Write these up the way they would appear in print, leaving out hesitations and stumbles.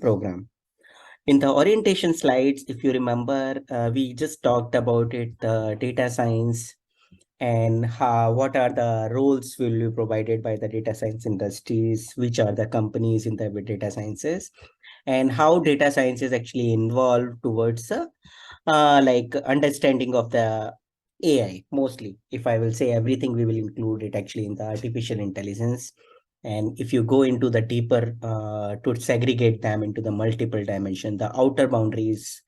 program. In the orientation slides, if you remember, we just talked about it, the data science and how, what are the roles will be provided by the data science industries, which are the companies in the data sciences, and how data science is actually involved towards like understanding of the AI mostly. If I will say everything, we will include it actually in the artificial intelligence. And if you go into the deeper to segregate them into the multiple dimension, the outer boundaries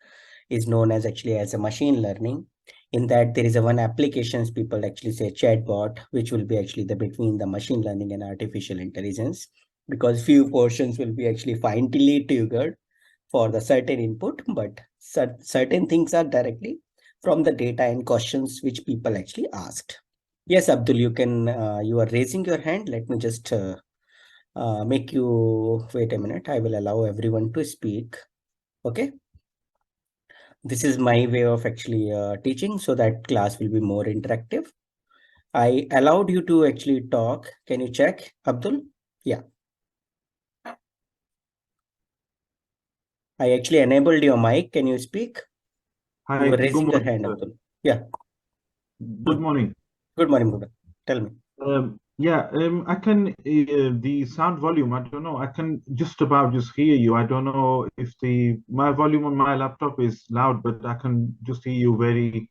is known as actually as a machine learning. In that there is a one applications people actually say chatbot, which will be actually the between the machine learning and artificial intelligence, because few portions will be actually finely triggered for the certain input, but certain things are directly from the data and questions which people actually asked. Yes, Abdul, you can, you are raising your hand. Let me just make you wait a minute. I will allow everyone to speak. Okay. This is my way of actually teaching so that class will be more interactive. I allowed you to actually talk. Can you check, Abdul? Yeah. I actually enabled your mic. Can you speak? You Hi, were good raising your morning, hand, sir. Abdul. Yeah. Good morning. Good morning, Buddha. Tell me. I can the sound volume. I don't know. I can just about just hear you. I don't know if the my volume on my laptop is loud, but I can just hear you very.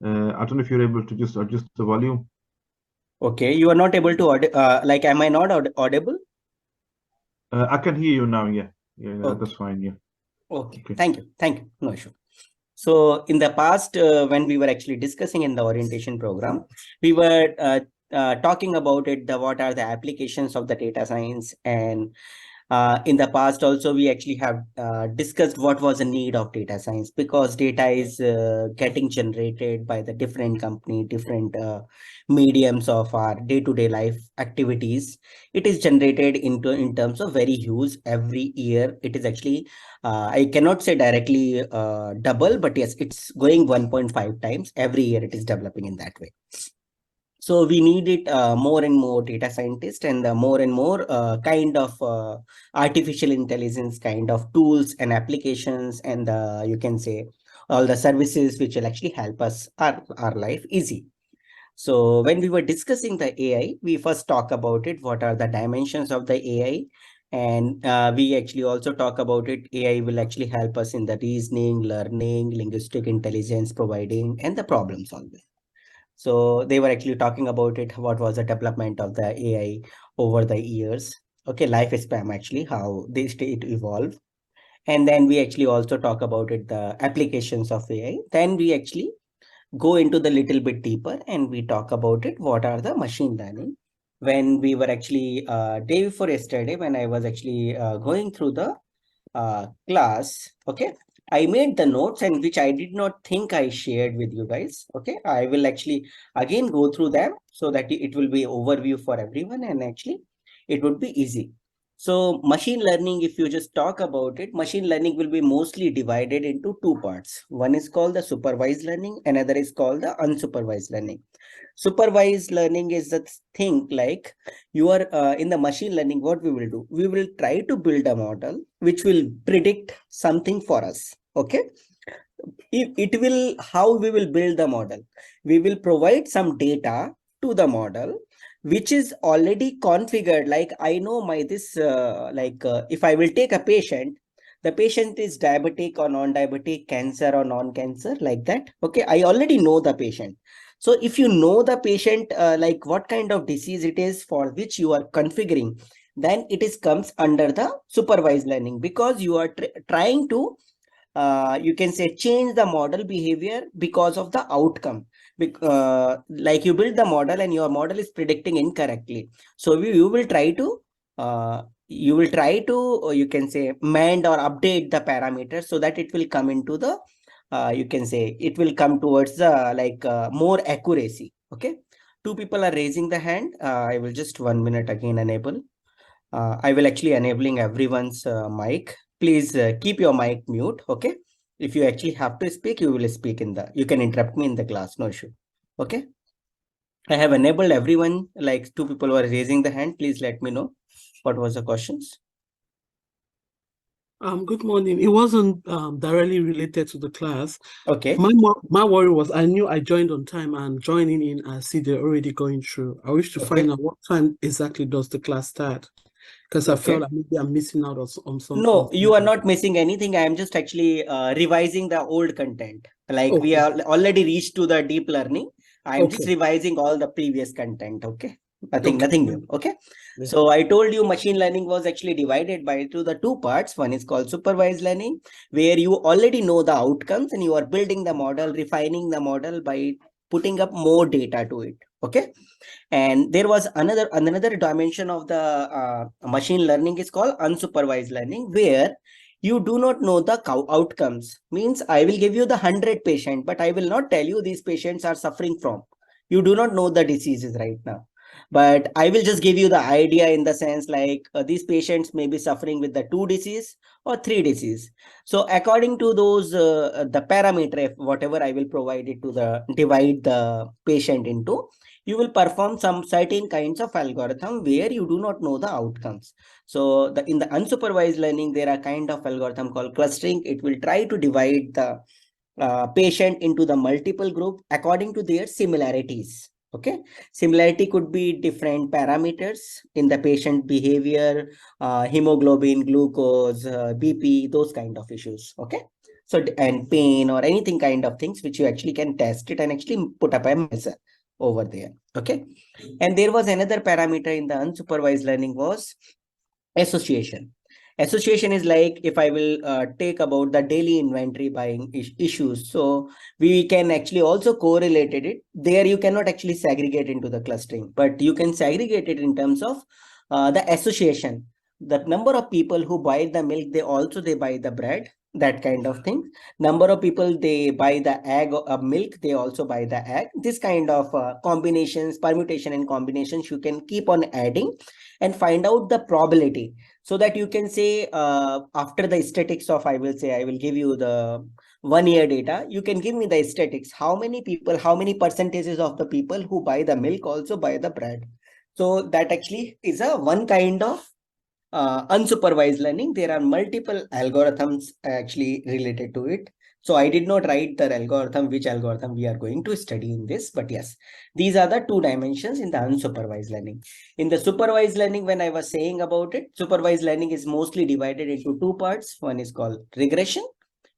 I don't know if you're able to just adjust the volume. Okay, you are not able to like, am I not audible? I can hear you now. Yeah, yeah, that's Okay, fine. Yeah. okay. Okay. Thank you. No issue. So in the past, when we were actually discussing in the orientation program, we were talking about it, the what are the applications of the data science. And in the past also, we actually have discussed what was the need of data science, because data is getting generated by the different company, different mediums of our day-to-day life activities. It is generated into in terms of very huge every year. It is actually, I cannot say directly double, but yes, it's going 1.5 times every year. It is developing in that way. So we needed more and more data scientists and more and more kind of artificial intelligence kind of tools and applications, and you can say all the services which will actually help us our life easy. So when we were discussing the AI, we first talk about it. What are the dimensions of the AI? And we actually also talk about it. AI will actually help us in the reasoning, learning, linguistic intelligence providing, and the problem solving. So they were actually talking about it. What was the development of the AI over the years? Okay, lifespan actually, how they it evolve. And then we actually also talk about it, the applications of AI. Then we actually go into the little bit deeper and we talk about it. What are the machine learning? When we were actually day before yesterday, when I was actually going through the class, okay, I made the notes and which I did not think I shared with you guys. Okay, I will actually again go through them so that it will be overview for everyone and actually it would be easy. So machine learning, if you just talk about it, machine learning will be mostly divided into two parts. One is called the supervised learning, another is called the unsupervised learning. Supervised learning is the thing like you are in the machine learning. What we will do, we will try to build a model which will predict something for us. Okay, it will, how we will build the model, we will provide some data to the model which is already configured. Like I know my this if I will take a patient, the patient is diabetic or non-diabetic, cancer or non-cancer, like that. Okay, I already know the patient. So if you know the patient, like what kind of disease it is for which you are configuring, then it is comes under the supervised learning, because you are trying to you can say change the model behavior because of the outcome. Like you build the model and your model is predicting incorrectly, so you will try to you can say mend or update the parameters so that it will come into the you can say it will come towards the more accuracy. Okay, two people are raising the hand. I will just 1 minute again enable. I will actually enabling everyone's mic. Please keep your mic mute. Okay. If you actually have to speak, you will speak in the, you can interrupt me in the class. No issue. Okay. I have enabled everyone, like two people were raising the hand. Please let me know what was the questions. Good morning. It wasn't directly related to the class. Okay. My worry was I knew I joined on time and joining in, I see they're already going through. I wish to find Okay. out what time exactly does the class start because I felt Okay. like maybe I'm missing out on No, you are something. not missing anything. I am just actually revising the old content. Like we Okay, are already reached to the deep learning. I am just okay, revising all the previous content. Okay. okay. Nothing new. Okay. Yeah. So I told you machine learning was actually divided by to the two parts. One is called supervised learning, where you already know the outcomes and you are building the model, refining the model by putting up more data to it. Okay. And there was another dimension of the machine learning is called unsupervised learning, where you do not know the outcomes. Means I will give you the 100 patient, but I will not tell you these patients are suffering from. You do not know the diseases right now, but I will just give you the idea in the sense like these patients may be suffering with the two disease or three disease. So according to those the parameter, if whatever I will provide it to the divide the patient into, you will perform some certain kinds of algorithm where you do not know the outcomes. So in the unsupervised learning, there are kind of algorithm called clustering. It will try to divide the patient into the multiple group according to their similarities. Okay, similarity could be different parameters in the patient behavior, hemoglobin, glucose, BP, those kind of issues. Okay, so and pain or anything kind of things which you actually can test it and actually put up a measure over there. Okay, and there was another parameter in the unsupervised learning was association. Association is like if I will take about the daily inventory buying issues, so we can actually also correlate it there. You cannot actually segregate into the clustering, but you can segregate it in terms of the association. The number of people who buy the milk, they buy the bread, that kind of thing. Number of people they buy the egg or milk, they also buy the egg. This kind of combinations, permutation and combinations, you can keep on adding and find out the probability, so that you can say after the statistics of, I will say, I will give you the 1 year data. You can give me the statistics, how many people, how many percentages of the people who buy the milk also buy the bread. So that actually is a one kind of unsupervised learning. There are multiple algorithms actually related to it. So I did not write the algorithm, which algorithm we are going to study in this, but yes, these are the two dimensions in the unsupervised learning. In the supervised learning, when I was saying about it, supervised learning is mostly divided into two parts. One is called regression,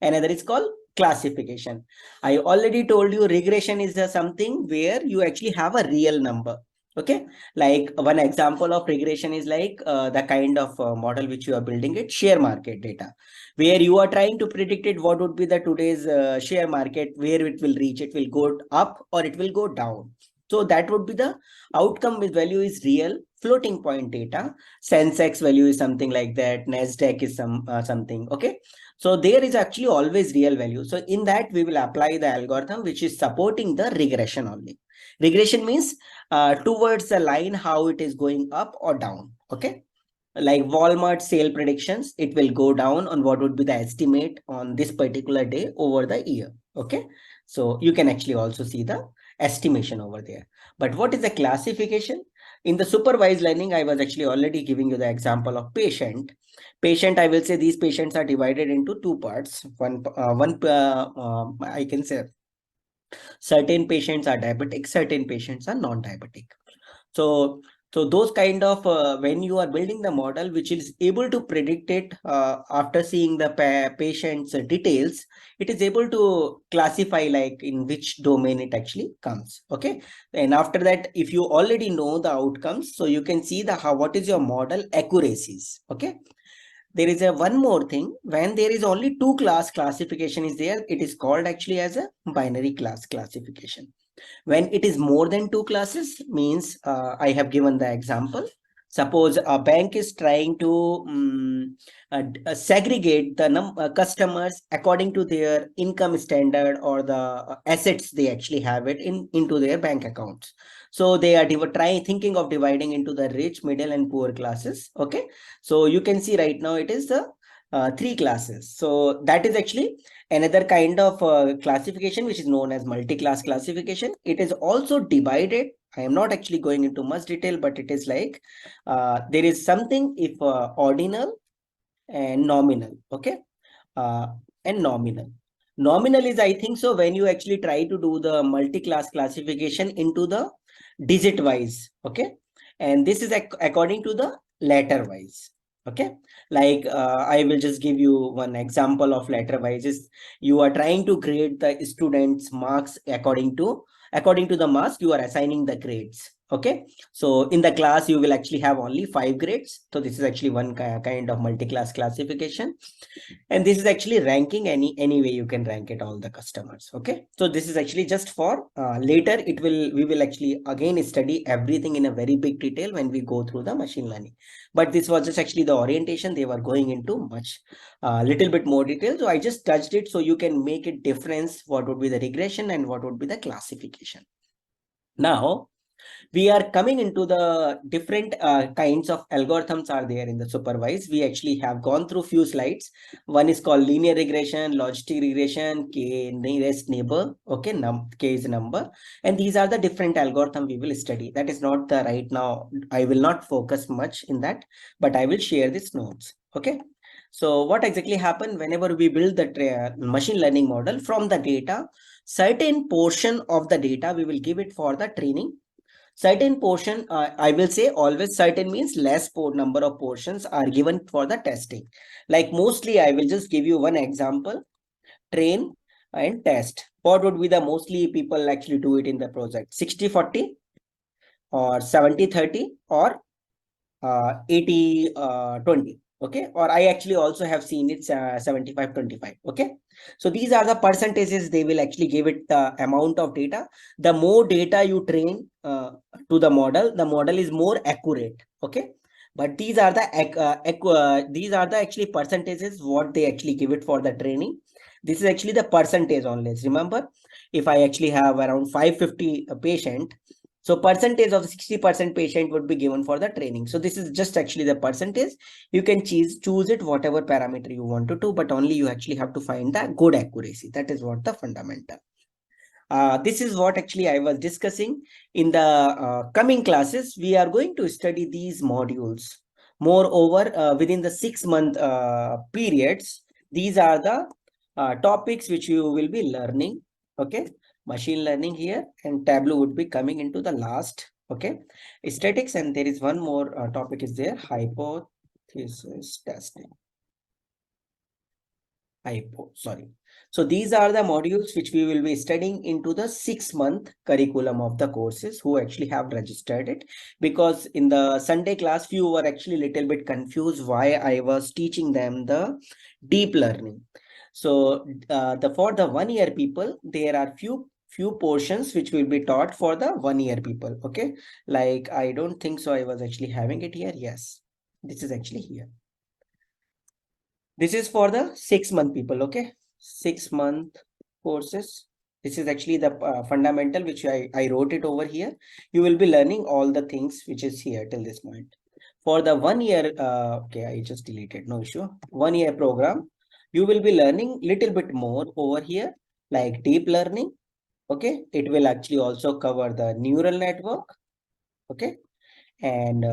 another is called classification. I already told you regression is something where you actually have a real number. Okay, like one example of regression is like the kind of model which you are building it, share market data, where you are trying to predict it, what would be the today's share market, where it will reach, it will go up or it will go down. So that would be the outcome with value is real. Floating point data, Sensex value is something like that, Nasdaq is something. Okay, so there is actually always real value. So in that we will apply the algorithm which is supporting the regression only. Regression means towards the line how it is going up or down. Okay, like Walmart sale predictions, it will go down on what would be the estimate on this particular day over the year. Okay, so you can actually also see the estimation over there. But what is the classification? In the supervised learning, I was actually already giving you the example of patient. I will say these patients are divided into two parts. I can say certain patients are diabetic, certain patients are non-diabetic. So those kind of when you are building the model which is able to predict it after seeing the patient's details, it is able to classify like in which domain it actually comes. Okay, and after that, if you already know the outcomes, so you can see the how what is your model accuracies. Okay, there is a one more thing. When there is only two class classification is there, it is called actually as a binary class classification. When it is more than two classes, means I have given the example. Suppose a bank is trying to segregate the customers according to their income standard or the assets they actually have it into their bank accounts. So they are trying thinking of dividing into the rich, middle and poor classes. Okay, so you can see right now it is the three classes. So that is actually another kind of classification which is known as multi-class classification. It is also divided. I am not actually going into much detail, but it is like there is something if ordinal, and nominal. Okay. uh, and nominal. Nominal is, I think so, when you actually try to do the multi-class classification into the digit wise. Okay. And this is according to the letter wise. Okay. Like I will just give you one example of letter wise is you are trying to grade the students marks according to the marks you are assigning the grades. Okay. So in the class, you will actually have only 5 grades. So this is actually one kind of multi-class classification. And this is actually ranking any way you can rank it all the customers. Okay. So this is actually just for later. We will actually again study everything in a very big detail when we go through the machine learning. But this was just actually the orientation. They were going into much little bit more detail. So I just touched it so you can make it difference. What would be the regression and what would be the classification. Now, we are coming into the different kinds of algorithms are there in the supervised. We actually have gone through few slides. One is called linear regression, logistic regression, k nearest neighbor. Okay, k is number, and these are the different algorithm we will study. That is not the right now. I will not focus much in that, but I will share these notes. Okay. So what exactly happened whenever we build the machine learning model from the data, certain portion of the data we will give it for the training. Certain portion, I will say always certain means less number of portions are given for the testing. Like mostly, I will just give you one example, train and test. What would be the mostly people actually do it in the project? 60-40 or 70-30 or 80-20. Okay. Or I actually also have seen it 75-25. Okay. So these are the percentages they will actually give it the amount of data. The more data you train to the model is more accurate. Okay. But these are the actually percentages what they actually give it for the training. This is actually the percentage only. Remember, if I actually have around 550 patient, so percentage of 60% patient would be given for the training. So this is just actually the percentage. You can choose it whatever parameter you want to do, but only you actually have to find the good accuracy. That is what the fundamental. This is what actually I was discussing. In the coming classes, we are going to study these modules. Moreover, within the 6-month periods, these are the topics which you will be learning. Okay. Machine learning here and Tableau would be coming into the last. Okay. Statics, and there is one more topic is there, hypothesis testing. Sorry. So these are the modules which we will be studying into the 6-month curriculum of the courses who actually have registered it. Because in the Sunday class, few were actually a little bit confused why I was teaching them the deep learning. So for the 1-year people, there are few portions which will be taught for the 1-year people. Okay. Like, I don't think so. I was actually having it here. Yes, this is actually here. This is for the 6-month people. Okay. 6-month courses. This is actually the fundamental which I wrote it over here. You will be learning all the things which is here till this point. For the 1-year, okay, I just deleted, no issue. 1-year program, you will be learning little bit more over here, like deep learning. Okay, it will actually also cover the neural network. Okay, and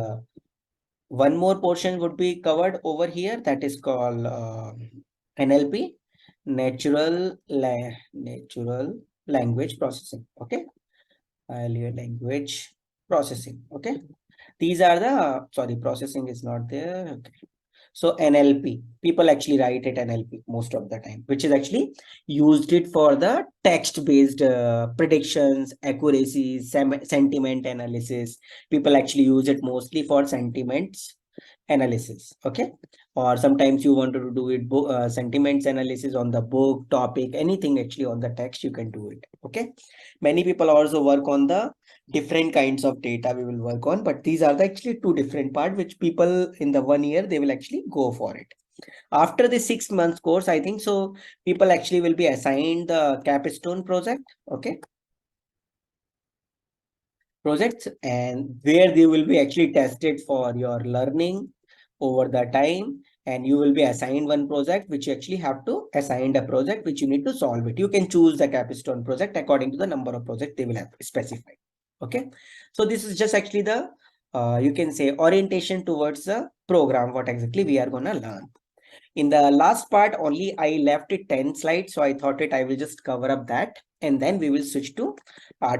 one more portion would be covered over here, that is called NLP, natural language processing. Okay, language processing. Okay, these are the, sorry, processing is not there. Okay. So NLP, people actually write it NLP most of the time, which is actually used it for the text-based predictions, accuracies, sentiment analysis. People actually use it mostly for sentiments analysis. Okay. Or sometimes you want to do it sentiments analysis on the book topic, anything actually on the text, you can do it. Okay. Many people also work on the different kinds of data we will work on, but these are the actually two different parts which people in the 1 year, they will actually go for it. After the 6 months course, I think so, people actually will be assigned the capstone project. Okay. Projects, and where they will be actually tested for your learning over the time, and you will be assigned one project which you actually have to assign a project which you need to solve it. You can choose the capstone project according to the number of projects they will have specified. Okay. So this is just actually the you can say orientation towards the program, what exactly we are going to learn. In the last part only, I left it 10 slides. So I thought I will just cover up that. And then we will switch to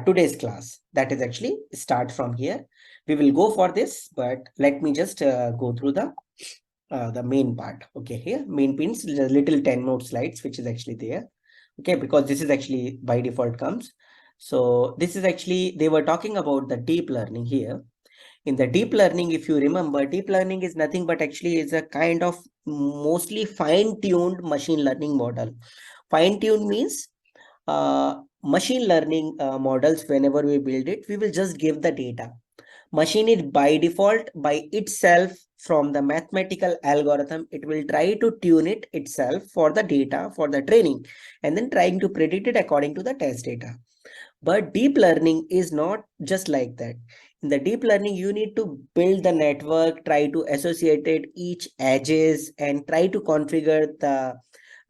today's class. That is actually start from here. We will go for this, but let me just go through the main part. Okay, here main pins, the little 10 more slides, which is actually there. Okay, because this is actually by default comes. So this is actually, they were talking about the deep learning here. In the deep learning, if you remember, deep learning is nothing but actually is a kind of mostly fine-tuned machine learning model. Fine-tuned means machine learning models, whenever we build it, we will just give the data. Machine is by default, by itself, from the mathematical algorithm, it will try to tune it itself for the data, for the training, and then trying to predict it according to the test data. But deep learning is not just like that. In the deep learning, you need to build the network, try to associate it each edges, and try to configure the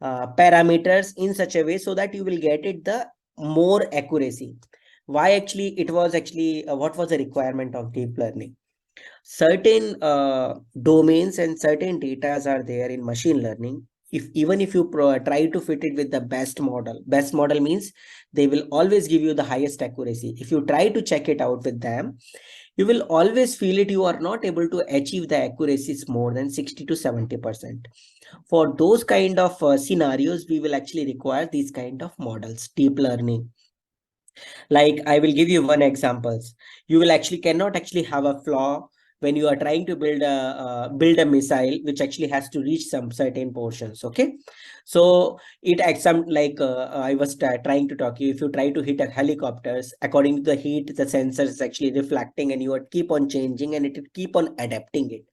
parameters in such a way so that you will get it the more accuracy. Why actually it was actually what was the requirement of deep learning? Certain domains and certain data are there in machine learning. If even if you try to fit it with the best model means they will always give you the highest accuracy. If you try to check it out with them, you will always feel it you are not able to achieve the accuracies more than 60 to 70%. For those kind of scenarios, we will actually require these kind of models, deep learning. Like I will give you one examples. You will actually cannot actually have a flaw when you are trying to build a missile which actually has to reach some certain portions. Okay, so it some like I was trying to talk you. If you try to hit a helicopters, according to the heat, the sensor is actually reflecting, and you would keep on changing, and it will keep on adapting it.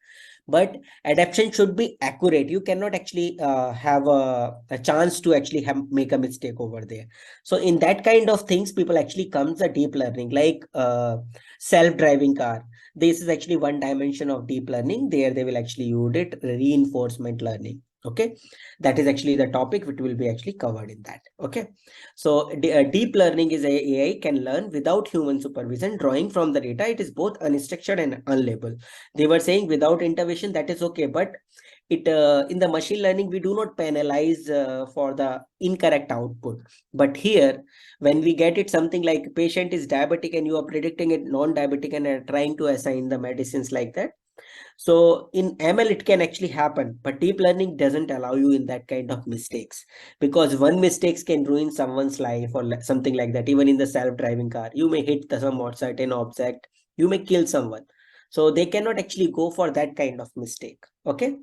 But adaptation should be accurate. You cannot actually have a chance to actually make a mistake over there. So in that kind of things, people actually comes a deep learning, like self-driving car. This is actually one dimension of deep learning. There they will actually use it, reinforcement learning. Okay, that is actually the topic which will be actually covered in that. Okay, so deep learning is a AI can learn without human supervision, drawing from the data. It is both unstructured and unlabeled. They were saying without intervention, that is okay, but it in the machine learning we do not penalize for the incorrect output. But here, when we get it something like patient is diabetic and you are predicting it non-diabetic and are trying to assign the medicines like that, so in ML it can actually happen, but deep learning doesn't allow you in that kind of mistakes, because one mistakes can ruin someone's life or something like that. Even in the self-driving car, you may hit some or certain object, you may kill someone. So they cannot actually go for that kind of mistake. Okay.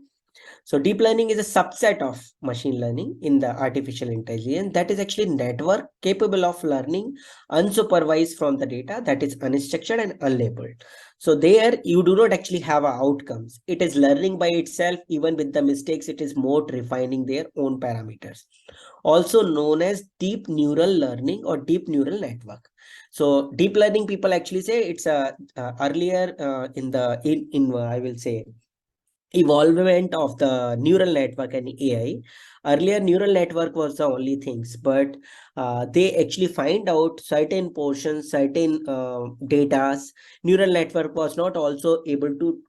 So deep learning is a subset of machine learning in the artificial intelligence, that is actually network capable of learning unsupervised from the data that is unstructured and unlabeled. So there you do not actually have outcomes. It is learning by itself. Even with the mistakes, it is more refining their own parameters. Also known as deep neural learning or deep neural network. So deep learning, people actually say it's a earlier in the I will say evolvement of the neural network and AI. Earlier, neural network was the only things, but they actually find out certain portions, certain datas. Neural network was not also able to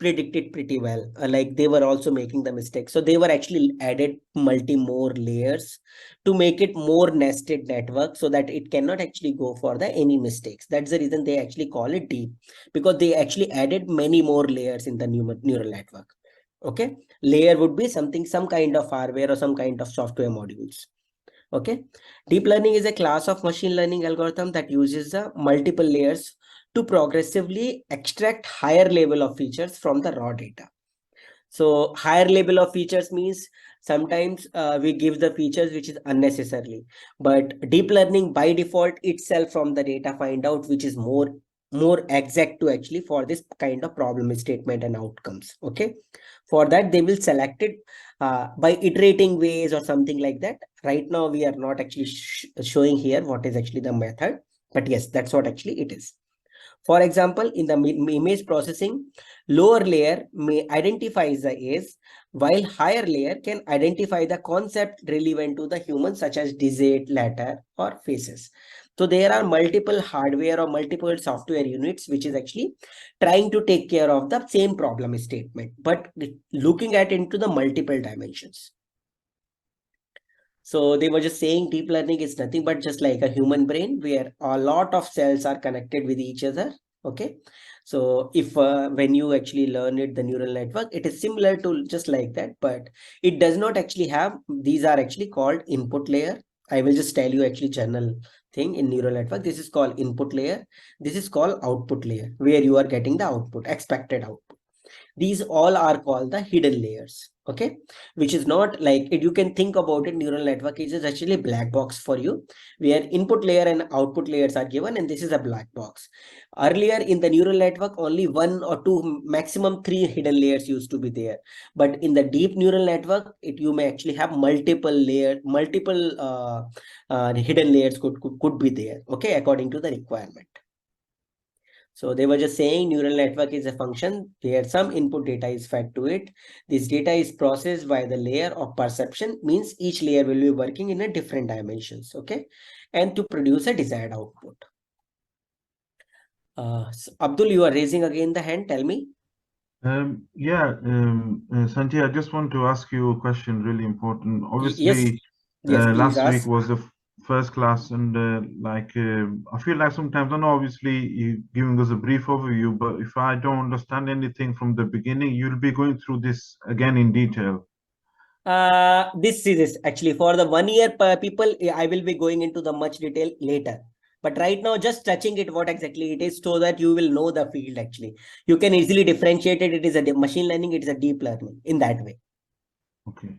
predict it pretty well. Like they were also making the mistake. So they were actually added multi more layers to make it more nested network so that it cannot actually go for the any mistakes. That's the reason they actually call it deep, because they actually added many more layers in the neural network. Okay, layer would be something, some kind of hardware or some kind of software modules. Okay, deep learning is a class of machine learning algorithm that uses the multiple layers to progressively extract higher level of features from the raw data. So higher level of features means sometimes we give the features which is unnecessarily, but deep learning by default itself from the data find out which is more exact to actually for this kind of problem statement and outcomes. Okay, for that they will select it by iterating ways or something like that. Right now we are not actually showing here what is actually the method, but yes, that's what actually it is. For example, in the image processing, lower layer may identify the age, while higher layer can identify the concept relevant to the human, such as digit, letter, or faces. So there are multiple hardware or multiple software units which is actually trying to take care of the same problem statement, but looking at into the multiple dimensions. So they were just saying deep learning is nothing but just like a human brain where a lot of cells are connected with each other. Okay. So if when you actually learn it, the neural network, it is similar to just like that, but it does not actually have, these are actually called input layer. I will just tell you actually general thing in neural network. This is called input layer. This is called output layer where you are getting the output, expected output. These all are called the hidden layers. Okay, which is not like it. You can think about it. Neural network is actually a black box for you, where input layer and output layers are given, and this is a black box. Earlier in the neural network, only one or two, maximum three hidden layers used to be there. But in the deep neural network, it you may actually have multiple layer, multiple hidden layers could be there. Okay, according to the requirement. So they were just saying neural network is a function where some input data is fed to it. This data is processed by the layer of perception, means each layer will be working in a different dimensions, okay? And to produce a desired output. So Abdul, you are raising again the hand, tell me. Santi, I just want to ask you a question, really important. Yes, Obviously, yes, please last week ask. was the first class, and I feel like sometimes, I know obviously you giving us a brief overview, but if I don't understand anything from the beginning, you'll be going through this again in detail. This is actually for the 1 year people, I will be going into the much detail later. But right now, just touching it, what exactly it is, so that you will know the field actually. You can easily differentiate it. It is a machine learning, it is a deep learning in that way. Okay.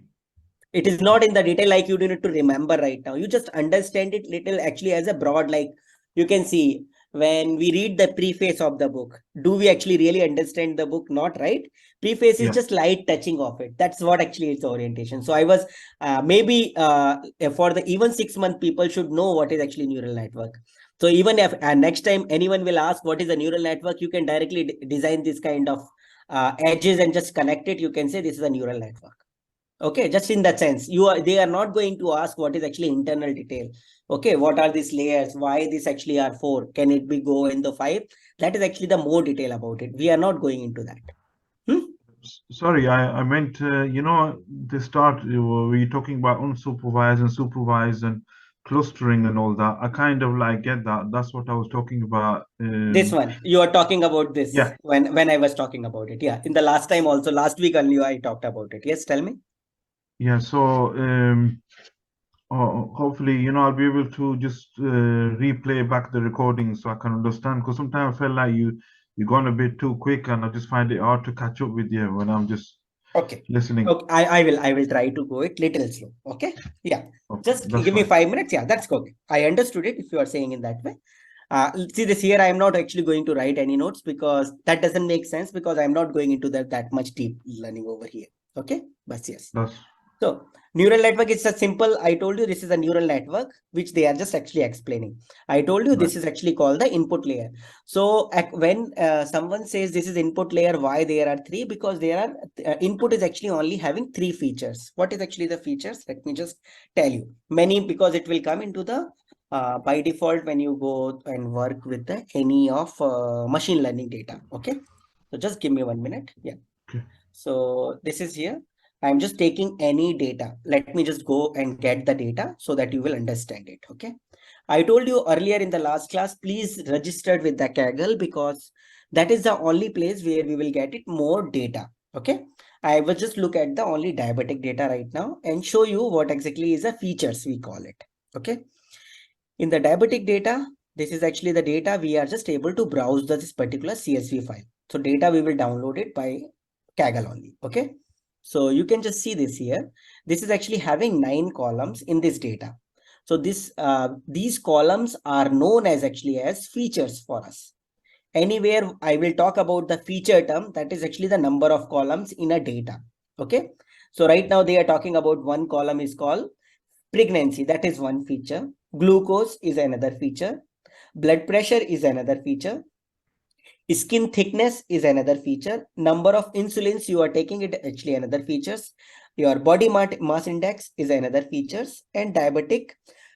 It is not in the detail like you need to remember right now. You just understand it little actually as a broad, like you can see when we read the preface of the book, do we actually really understand the book? Not, right? Preface is Yeah. just light touching of it. That's what actually its orientation. So I was maybe for the even 6 month people should know what is actually neural network. So even if next time anyone will ask what is a neural network, you can directly design this kind of edges and just connect it. You can say this is a neural network. Okay, just in that sense, they are not going to ask what is actually internal detail. Okay, what are these layers? Why this actually are four? Can it be go in the five? That is actually the more detail about it. We are not going into that. Sorry, I meant, the start, you were talking about unsupervised and supervised and clustering and all that. I kind of like get that. That's what I was talking about. This one, you are talking about this Yeah, when I was talking about it. Yeah, in the last time also, last week only I talked about it. Yes, tell me. yeah. So hopefully, I'll be able to just replay back the recording so I can understand. Because sometimes I feel like you're going a bit too quick, and I just find it hard to catch up with you when I'm just Okay. listening. Okay, I will try to go it little slow. Okay. Yeah. Okay, Just that's give me fine. 5 minutes. Yeah, that's okay. I understood it if you are saying in that way. See this here, I am not actually going to write any notes because that doesn't make sense because I'm not going into that much deep learning over here. Okay. But yes. That's So neural network is a simple, I told you this is a neural network, which they are just actually explaining. I told you right. this is actually called the input layer. So when someone says this is input layer, why there are three? Because there are input is actually only having three features. What is actually the features? Let me just tell you. Many, because it will come into the by default when you go and work with the any of machine learning data. Okay. So just give me 1 minute. Yeah. Okay. So this is here. I'm just taking any data. Let me just go and get the data so that you will understand it. Okay. I told you earlier in the last class, please register with the Kaggle because that is the only place where we will get it more data. Okay. I will just look at the only diabetic data right now and show you what exactly is the features we call it. Okay. In the diabetic data, this is actually the data we are just able to browse this particular CSV file. So data we will download it by Kaggle only. Okay. So you can just see this here. This is actually having 9 columns in this data. So these columns are known as actually as features for us. Anywhere I will talk about the feature term, that is actually the number of columns in a data. Okay. So right now they are talking about one column is called pregnancy. That is one feature. Glucose is another feature. Blood pressure is another feature. Skin thickness is another feature. Number of insulins you are taking it actually another features. Your body mass index is another features, and diabetic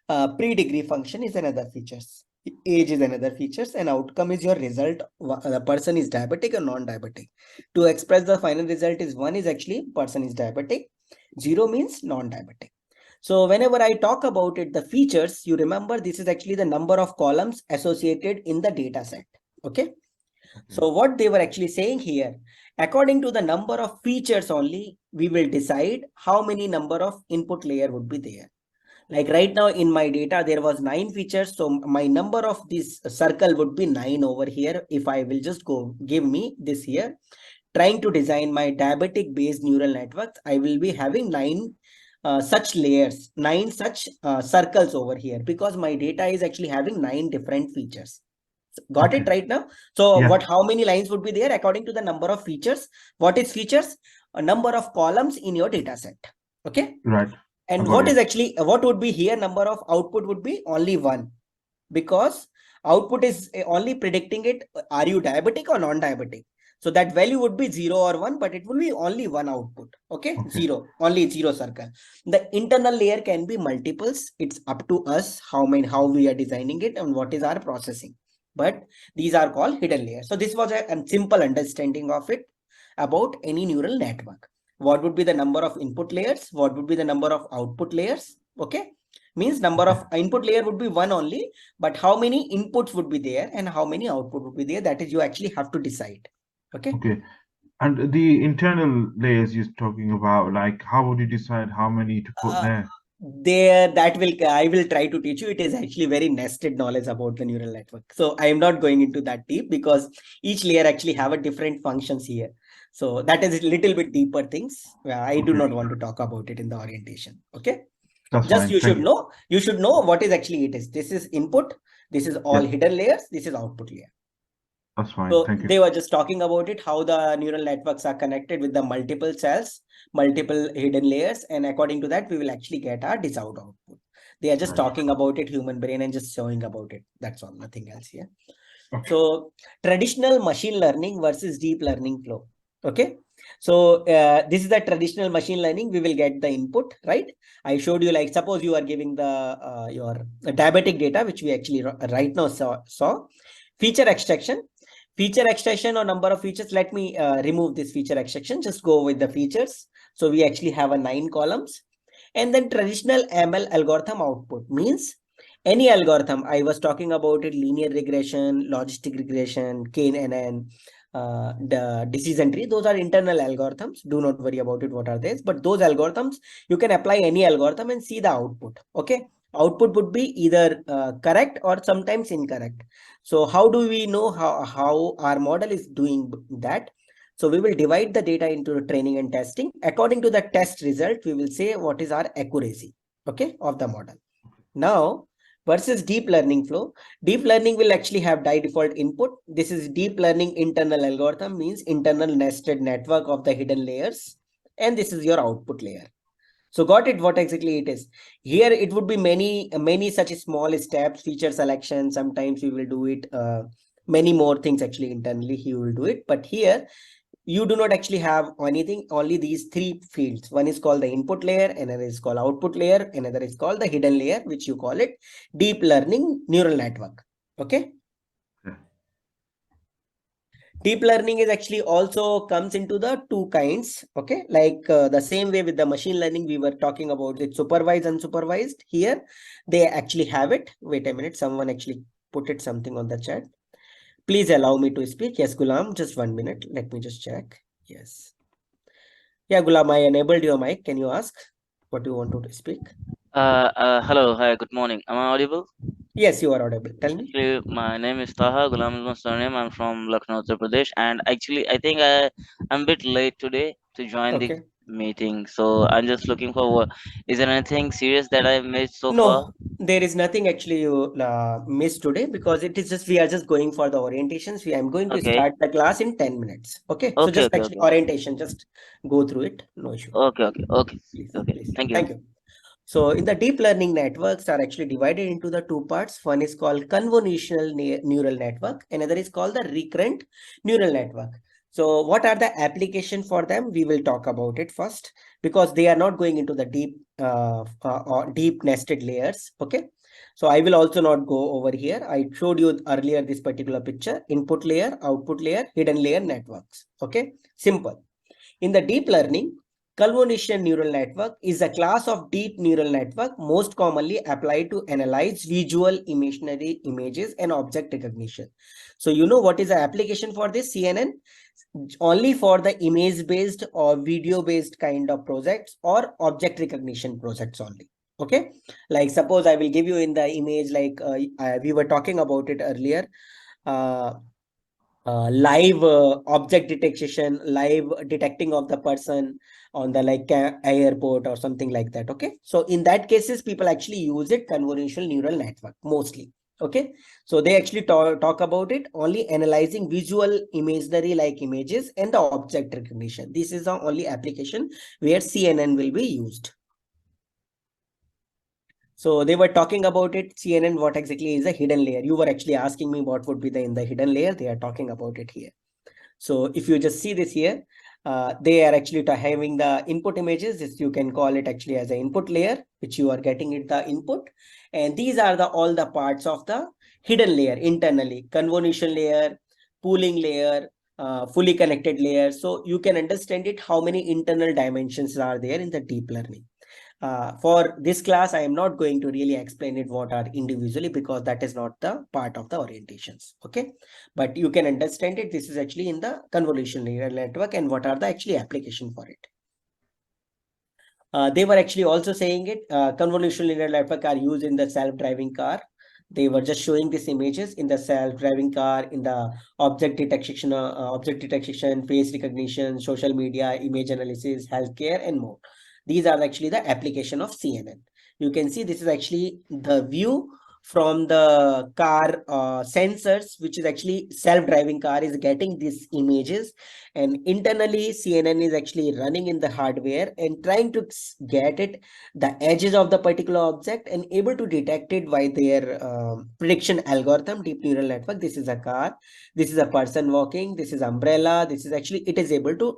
Pre-degree function is another features. Age is another features, and outcome is your result. The person is diabetic or non-diabetic. To express the final result is 1 is actually person is diabetic, 0 means non-diabetic. So whenever I talk about it, the features, you remember this is actually the number of columns associated in the data set. Okay. So what they were actually saying here, according to the number of features only, we will decide how many number of input layer would be there. Like right now in my data, there was 9 features. So my number of this circle would be 9 over here. If I will just go give me this here, trying to design my diabetic based neural networks, I will be having 9 such layers, 9 such circles over here, because my data is actually having 9 different features. Got it right now? So Yeah. how many lines would be there according to the number of features? What is features? A number of columns in your data set. Okay. Right. And got what it. is actually, what would be here? Number of output would be only 1, because output is only predicting it. Are you diabetic or non-diabetic? So that value would be 0 or 1, but it will be only one output. Okay. 0, only 0 circle. The internal layer can be multiples. It's up to us how we are designing it and what is our processing. But these are called hidden layers. So this was a simple understanding of it about any neural network. What would be the number of input layers? What would be the number of output layers? Okay. Means number of input layer would be 1 only, but how many inputs would be there and how many output would be there, that is you actually have to decide. Okay. And the internal layers you're talking about, like how would you decide how many to put there? I will try to teach you. It is actually very nested knowledge about the neural network. So I am not going into that deep, because each layer actually have a different functions here. So that is a little bit deeper things. I do not want to talk about it in the orientation. Okay. That's Just fine. you Thank should know what is actually it is. This is input. This is all hidden layers. This is output layer. That's fine. So Thank you. they were just talking about it, how the neural networks are connected with the multiple cells, multiple hidden layers. And according to that, we will actually get our desired output. They are just talking about it, human brain, and just showing about it. That's all, nothing else here. So traditional machine learning versus deep learning flow. Okay. So this is the traditional machine learning. We will get the input, right? I showed you, like, suppose you are giving the your diabetic data, which we actually right now saw. Feature extraction or number of features. Let me remove this feature extraction. Just go with the features. So we actually have a 9 columns. And then traditional ML algorithm output means any algorithm. I was talking about it: linear regression, logistic regression, KNN, the decision tree. Those are internal algorithms. Do not worry about it, what are these? But those algorithms, you can apply any algorithm and see the output. Okay. Output would be either correct or sometimes incorrect. So how do we know how our model is doing that? So we will divide the data into training and testing. According to the test result, we will say what is our accuracy, okay, of the model. Now, versus deep learning flow. Deep learning will actually have by default input. This is deep learning internal algorithm, means internal nested network of the hidden layers. And this is your output layer. So got it, what exactly it is. Here it would be many such small steps, feature selection. Sometimes we will do it, many more things actually internally he will do it. But here you do not actually have anything, only these 3 fields. One is called the input layer, another is called output layer, another is called the hidden layer, which you call it deep learning neural network. Okay. Deep learning is actually also comes into the 2 kinds. Okay. Like the same way with the machine learning, we were talking about it, supervised, unsupervised. Here they actually have it. Wait a minute. Someone actually put it something on the chat. Please allow me to speak. Yes, Gulam, just 1 minute. Let me just check. Yes. Yeah, Gulam, I enabled your mic. Can you ask what you want to speak? Hello, hi, good morning. Am I audible? Yes, you are audible. Tell me. Actually, my name is Taha. Gulam is my surname. I'm from Lucknow, Uttar Pradesh, and actually, I think I'm a bit late today to join the Okay. meeting. So I'm just looking for what. Is there anything serious that I missed so far? No, there is nothing actually you missed today, because it is just we are just going for the orientations. I'm going to Okay, start the class in 10 minutes. Okay. So okay, just okay, actually okay, orientation, just go through it. No issue. okay, okay, okay, Please, okay. please. Thank you. Thank you. So in the deep learning networks are actually divided into the 2 parts. One is called convolutional neural network. Another is called the recurrent neural network. So what are the application for them? We will talk about it first, because they are not going into the deep nested layers. Okay. So I will also not go over here. I showed you earlier this particular picture: input layer, output layer, hidden layer networks. Okay. Simple. In the deep learning, convolutional neural network is a class of deep neural network most commonly applied to analyze visual imaginary images and object recognition. So you know what is the application for this CNN? Only for the image based or video based kind of projects or object recognition projects only. Okay, like suppose I will give you in the image, like we were talking about it earlier, uh, live object detection, live detecting of the person on the like airport or something like that. Okay, so in that cases people actually use it convolutional neural network mostly. Okay, so they actually talk about it only analyzing visual imagery like images and the object recognition. This is the only application where CNN will be used. So they were talking about it, CNN, what exactly is a hidden layer. You were actually asking me what would be the in the hidden layer. They are talking about it here. So if you just see this here, they are actually having the input images. This you can call it actually as an input layer, which you are getting it the input. And these are the all the parts of the hidden layer internally: convolution layer, pooling layer, fully connected layer. So you can understand it how many internal dimensions are there in the deep learning. For this class, I am not going to really explain it what are individually, because that is not the part of the orientations. Okay, but you can understand it. This is actually in the convolutional neural network and what are the actually application for it. They were actually also saying it, convolutional neural network are used in the self-driving car. They were just showing these images in the self-driving car, in the object detection, face recognition, social media, image analysis, healthcare, and more. These are actually the application of CNN. You can see this is actually the view from the car sensors, which is actually self-driving car is getting these images, and internally CNN is actually running in the hardware and trying to get it the edges of the particular object and able to detect it by their prediction algorithm, deep neural network. This is a car, this is a person walking, this is umbrella, this is actually, it is able to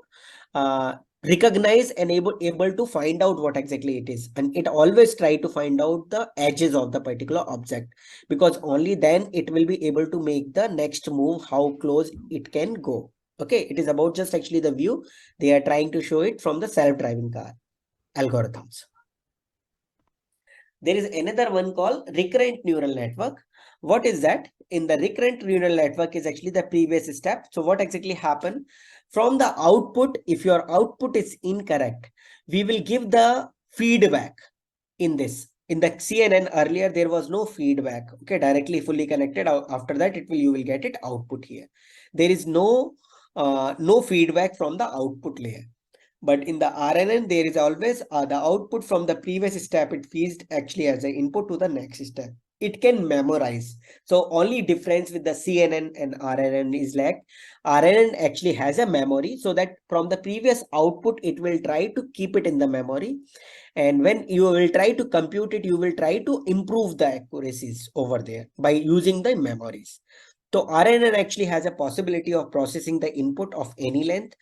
uh, recognize and able to find out what exactly it is, and it always try to find out the edges of the particular object, because only then it will be able to make the next move, how close it can go. Okay, it is about just actually the view. They are trying to show it from the self-driving car algorithms. There is another one called recurrent neural network. What is that? In the recurrent neural network is actually the previous step. So what exactly happened? From the output, if your output is incorrect, we will give the feedback in this. In the CNN earlier, there was no feedback. Okay, directly fully connected. After that, you will get it output here. There is no feedback from the output layer. But in the RNN, there is always the output from the previous step. It feeds actually as an input to the next step. It can memorize. So only difference with the CNN and RNN is like RNN actually has a memory, so that from the previous output, it will try to keep it in the memory. And when you will try to compute it, you will try to improve the accuracies over there by using the memories. So RNN actually has a possibility of processing the input of any length.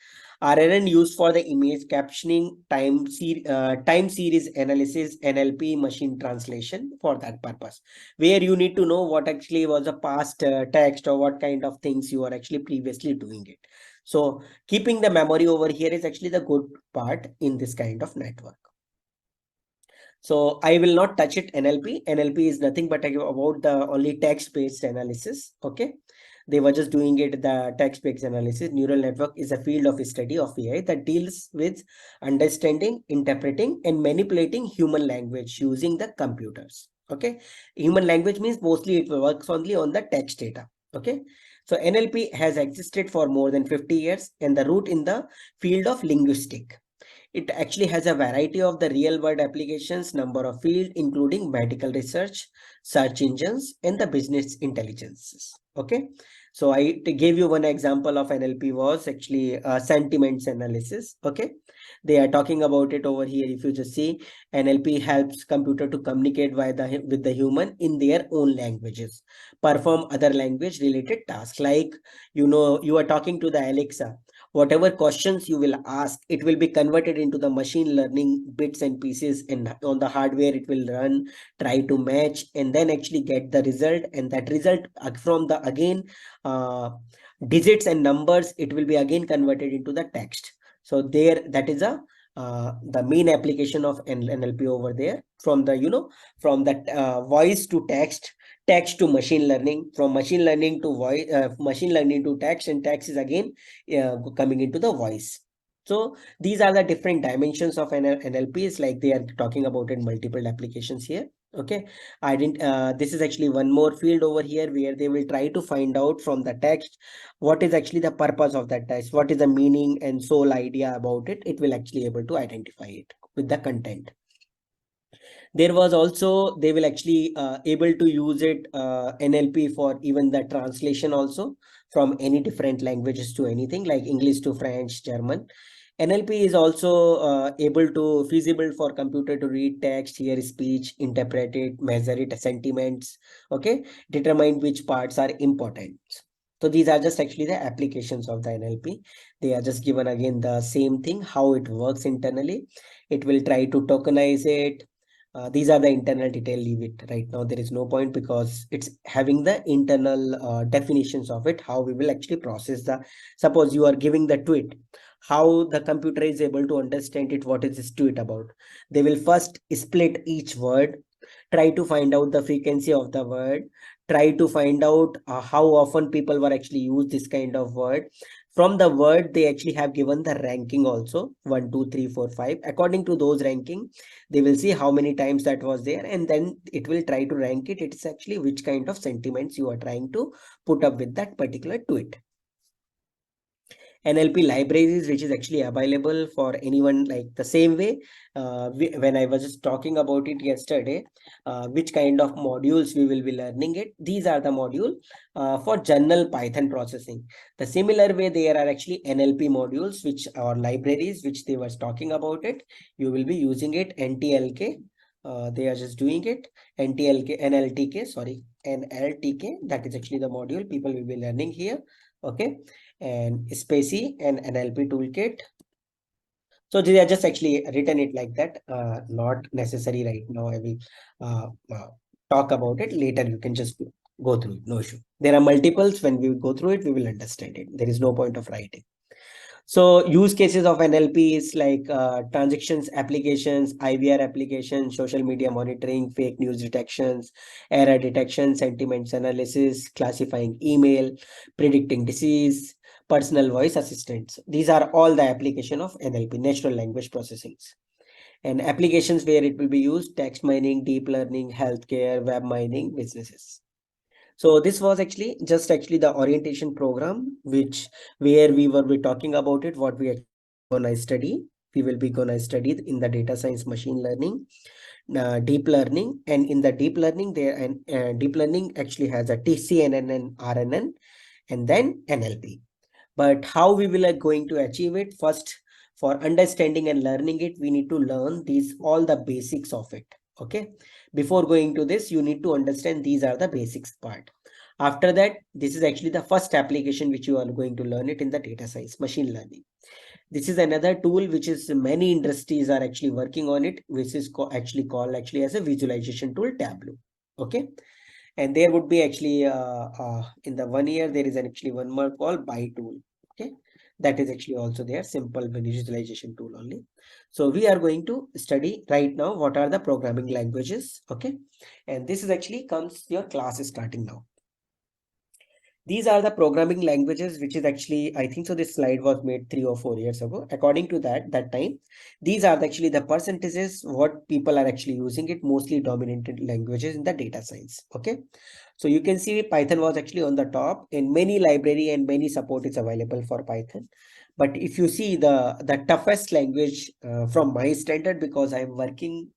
RNN used for the image captioning, time series analysis, NLP, machine translation, for that purpose, where you need to know what actually was a past text or what kind of things you are actually previously doing it. So keeping the memory over here is actually the good part in this kind of network. So I will not touch it. NLP is nothing but about the only text-based analysis. Okay. They were just doing it, the text-based analysis. Neural network is a field of study of AI that deals with understanding, interpreting, and manipulating human language using the computers. Okay. Human language means mostly it works only on the text data. Okay. So NLP has existed for more than 50 years and the root in the field of linguistic. It actually has a variety of the real world applications, number of fields, including medical research, search engines, and the business intelligences. Okay. So I gave you one example of NLP was actually sentiments analysis. Okay. They are talking about it over here. If you just see, NLP helps computer to communicate with the human in their own languages, perform other language related tasks. Like, you are talking to the Alexa. Whatever questions you will ask, it will be converted into the machine learning bits and pieces, and on the hardware it will run, try to match, and then actually get the result. And that result from the again digits and numbers, it will be again converted into the text. So there, that is a the main application of NLP over there. From the from that voice to text, text to machine learning, from machine learning to voice, machine learning to text, and text is again coming into the voice. So these are the different dimensions of NLP. Like they are talking about in multiple applications here. Okay, I didn't. This is actually one more field over here where they will try to find out from the text what is actually the purpose of that text, what is the meaning and sole idea about it. It will actually able to identify it with the content. There was also, they will actually able to use it NLP for even the translation also, from any different languages to anything like English to French, German. NLP is also able to feasible for computer to read text, hear speech, interpret it, measure it, sentiments, okay, determine which parts are important. So these are just actually the applications of the NLP. They are just given again the same thing, how it works internally. It will try to tokenize it. These are the internal detail, leave it right now. There is no point because it's having the internal definitions of it, how we will actually process the, suppose you are giving the tweet, how the computer is able to understand it, what is this tweet about. They will first split each word, try to find out the frequency of the word, try to find out how often people were actually use this kind of word. From the word, they actually have given the ranking also, 1, 2, 3, 4, 5. According to those ranking, they will see how many times that was there, and then it will try to rank it. It's actually which kind of sentiments you are trying to put up with that particular tweet. NLP libraries, which is actually available for anyone, like the same way when I was just talking about it yesterday, which kind of modules we will be learning it. These are the module for general Python processing. The similar way, there are actually NLP modules, which are libraries, which they was talking about it. You will be using it, NTLK. They are just doing it, NLTK, sorry, NLTK. That is actually the module people will be learning here. Okay, and Spacey and NLP toolkit. So they are just actually written it like that. Not necessary right now. I will talk about it later. You can just go through it. No issue. There are multiples. When we go through it, we will understand it. There is no point of writing. So use cases of NLP is like transactions applications, IVR applications, social media monitoring, fake news detections, error detection, sentiments analysis, classifying email, predicting disease, personal voice assistants. These are all the application of NLP, natural language processing. And applications where it will be used: text mining, deep learning, healthcare, web mining, businesses. So this was actually just actually the orientation program, which where we were talking about it, what we are gonna study. We will be gonna study in the data science, machine learning, deep learning, and in the deep learning there, and deep learning actually has a TCNN and RNN, and then NLP. But how we will going to achieve it? First, for understanding and learning it, we need to learn these all the basics of it. Okay, before going to this, you need to understand these are the basics part. After that, this is actually the first application which you are going to learn it in the data science, machine learning. This is another tool which is many industries are actually working on it, which is actually called actually as a visualization tool, Tableau. Okay, and there would be actually in the 1 year there is actually one more called by tool. Okay, that is actually also there, simple visualization tool only. So we are going to study right now what are the programming languages. Okay, and this is actually comes your class is starting now. These are the programming languages, which is actually, I think so this slide was made 3 or 4 years ago. According to that time, these are actually the percentages what people are actually using it, mostly dominated languages in the data science. Okay, so you can see Python was actually on the top, in many library and many support is available for Python. But if you see the toughest language from my standard, because I'm working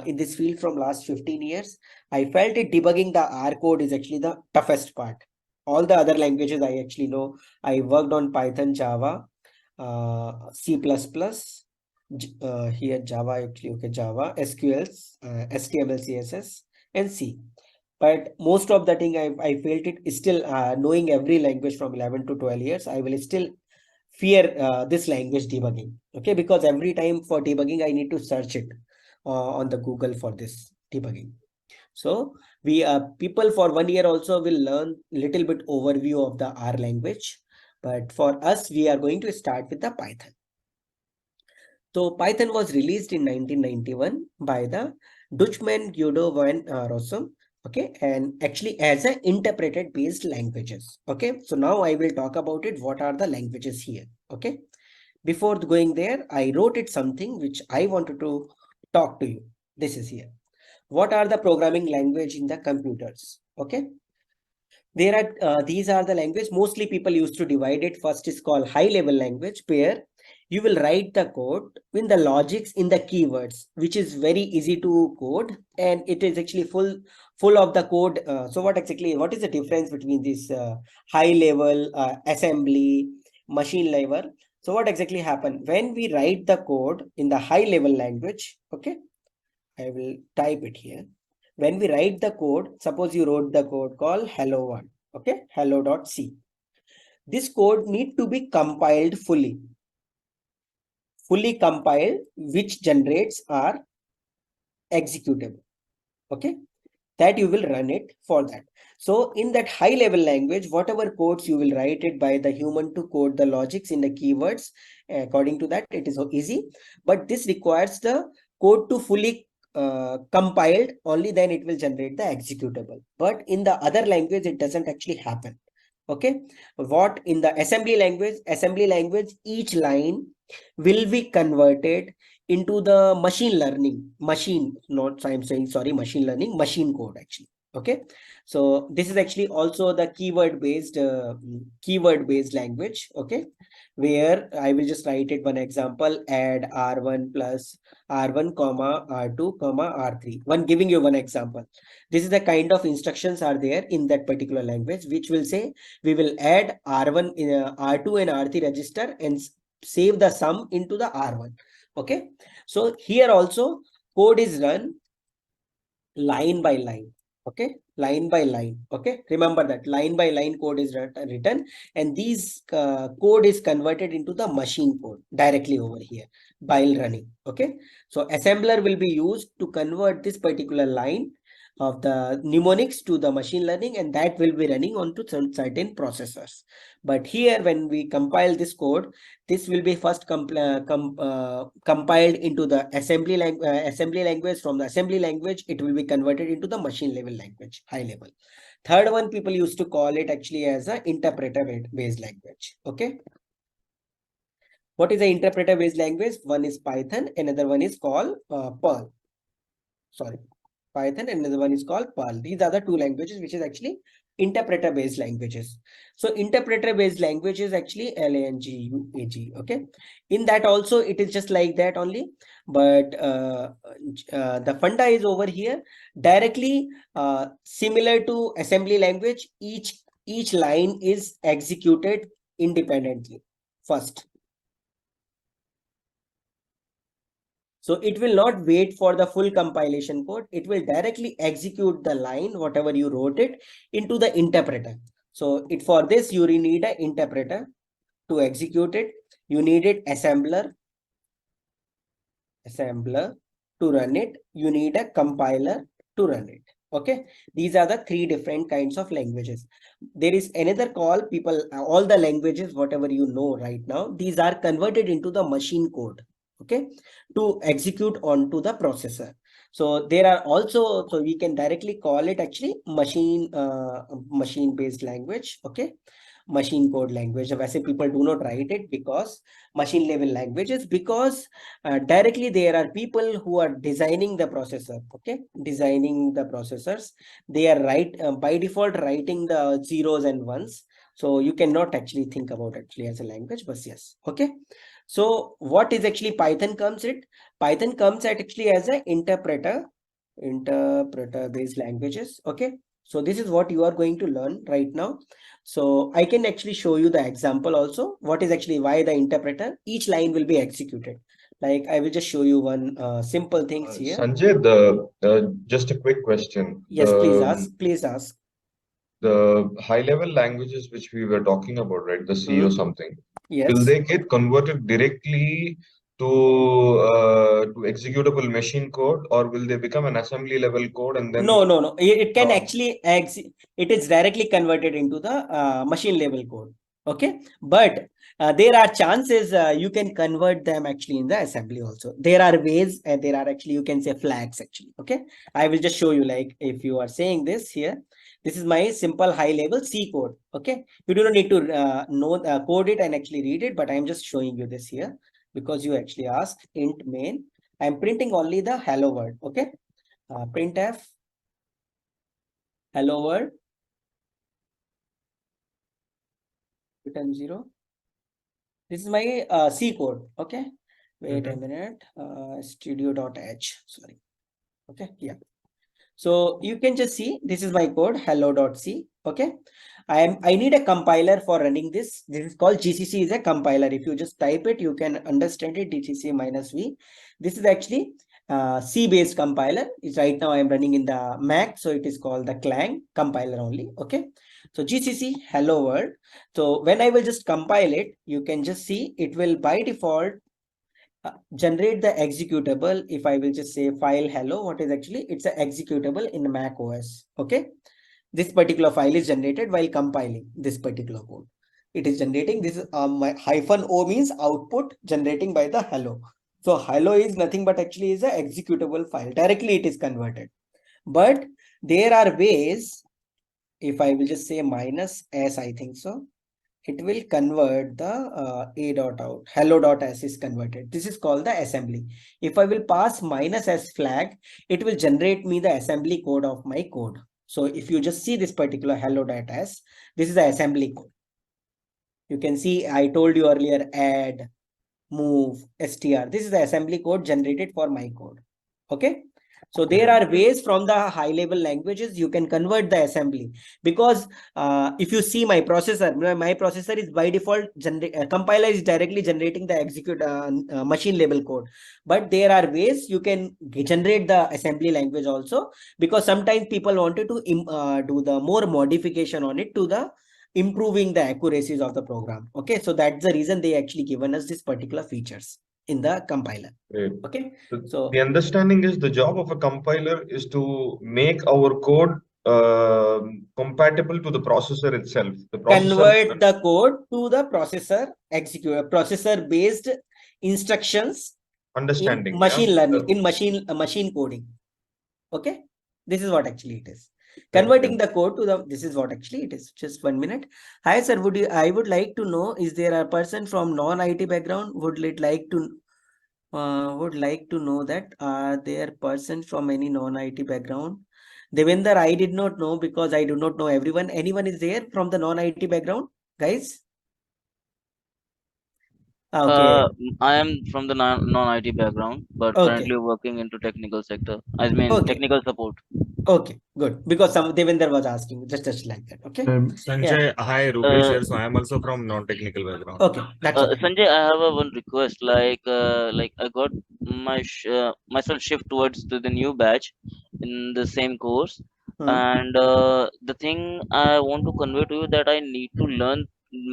in this field from last 15 years, I felt it debugging the R code is actually the toughest part. All the other languages I actually know. I worked on Python, Java, C++, here Java actually, okay, Java, SQL, HTML, CSS, and C. But most of the thing I felt it is still knowing every language from 11 to 12 years, I will still fear this language debugging. Okay, because every time for debugging, I need to search it on the Google for this debugging. So we people for 1 year also will learn little bit overview of the R language. But for us, we are going to start with the Python. So Python was released in 1991 by the Dutchman Guido van Rossum. Okay, and actually as an interpreted based languages. Okay, so now I will talk about it. What are the languages here? Okay, before going there, I wrote it something which I wanted to talk to you. This is here. What are the programming language in the computers? Okay, there are these are the language. Mostly people used to divide it. First is called high level language, where you will write the code in the logics in the keywords, which is very easy to code, and it is actually full of the code. So what is the difference between this high level assembly, machine level? So what exactly happen when we write the code in the high level language? Okay, I will type it here. When we write the code, suppose you wrote the code called hello1, okay, hello.c. This code need to be compiled fully compiled, which generates our executable. Okay, that you will run it for that. So in that high level language, whatever codes you will write it by the human to code the logics in the keywords, according to that, it is so easy. But this requires the code to fully compiled, only then it will generate the executable. But in the other language, it doesn't actually happen. Okay, what in the assembly language, each line will be converted into the machine learning machine, not I'm saying sorry, machine learning machine code actually. Okay, so this is actually also the keyword based language. Okay, where I will just write it one example: add r1 plus r1 comma r2 comma r3. One giving you one example. This is the kind of instructions are there in that particular language, which will say we will add r1 in r2 and r3 register and save the sum into the r1. Okay, so here also code is run line by line. Okay, line by line. Okay, remember that line by line code is written, and these code is converted into the machine code directly over here while running. Okay, so assembler will be used to convert this particular line of the mnemonics to the machine learning, and that will be running onto some certain processors. But here when we compile this code, this will be first compiled into the assembly language. From the assembly language, it will be converted into the machine level language, high level. Third one, people used to call it actually as a interpreter based language. Okay, what is the interpreter based language? One is Python, another one is called Perl. Sorry, Python, and another one is called Perl. These are the two languages which is actually interpreter based languages. So interpreter based language is actually LANGUAG. Okay, in that also it is just like that only, but the funda is over here directly similar to assembly language. Each line is executed independently first. So it will not wait for the full compilation code. It will directly execute the line, whatever you wrote it, into the interpreter. So for this, you need an interpreter to execute it. You need it assembler to run it. You need a compiler to run it. Okay, these are the three different kinds of languages. There is another call, people, all the languages, whatever you know right now, these are converted into the machine code. Okay, to execute onto the processor. So there are also, so we can directly call it actually machine based language. Okay, machine code language. वैसे people do not write it because machine level languages, because directly there are people who are designing the processor. Okay, designing the processors, they are by default writing the zeros and ones. So you cannot actually think about actually as a language, but yes. Okay, so what is actually Python comes it? Python comes at actually as an interpreter based languages. Okay, so this is what you are going to learn right now. So I can actually show you the example also. What is actually why the interpreter? Each line will be executed. Like I will just show you one simple things here. Sanjay, just a quick question. Yes, please ask. Please ask. the high-level languages which we were talking about, right? The C or something. Will Yes. they get converted directly to executable machine code, or will they become an assembly level code and then? No. It can Uh, actually it is directly converted into the machine level code. Okay, but there are chances you can convert them actually in the assembly also. There are ways, and there are actually, you can say, flags actually. Okay, I will just show you, like if you are saying this here, this is my simple high level C code. Okay, you do not need to know code it and actually read it, but I am just showing you this here because you actually asked int main. I am printing only the hello word. Okay, printf hello world return 0. This is my C code. Okay, wait a minute. Studio.h. Sorry. Okay, yeah. So you can just see this is my code hello.c. Okay, I need a compiler for running this. This is called GCC is a compiler. If you just type it, you can understand it. GCC -v. This is actually C based compiler. It's right now I'm running in the Mac, so it is called the Clang compiler only. Okay, so GCC hello world. So when I will just compile it, you can just see it will by default generate the executable. If I will just say file hello, what is actually, it's an executable in Mac OS. Okay, this particular file is generated while compiling this particular code. It is generating this my -o means output generating by the hello. So hello is nothing but actually is a executable file. Directly it is converted. But there are ways, if I will just say -s, I think so, it will convert the a dot out. Hello.s is converted. This is called the assembly. If I will pass -s flag, it will generate me the assembly code of my code. So if you just see this particular hello.s, this is the assembly code. You can see I told you earlier add, move, str. This is the assembly code generated for my code. Okay. So there are ways from the high level languages you can convert the assembly, because if you see my processor is by default compiler is directly generating the execute machine level code. But there are ways you can generate the assembly language also, because sometimes people wanted to do the more modification on it to the improving the accuracies of the program. Okay, so that's the reason they actually given us this particular features in the compiler. Great. Okay, So so the understanding is the job of a compiler is to make our code compatible to the processor itself. The processor convert the code to the processor based instructions in understanding, machine yeah. learning, in machine coding. Okay, this is what actually it is. Okay. Converting the code to the, this is what actually it is. Just 1 minute. Hi sir, I would like to know, is there a person from non-IT background would like to know that are there persons from any non-IT background? Devender, I did not know because I do not know everyone. Anyone is there from the non-IT background, guys? Okay. I am from the non-IT background, but Okay. currently working into technical sector. I mean, Okay. technical support. Okay, good. Because some Devender was asking just like that. Okay. Sanjay, hi, Rupesh Uh, here. So I am also from non-technical background. Okay, that's okay. Sanjay, I have a one request. Like I got myself shift towards to the new batch in the same course, and the thing I want to convey to you that I need to learn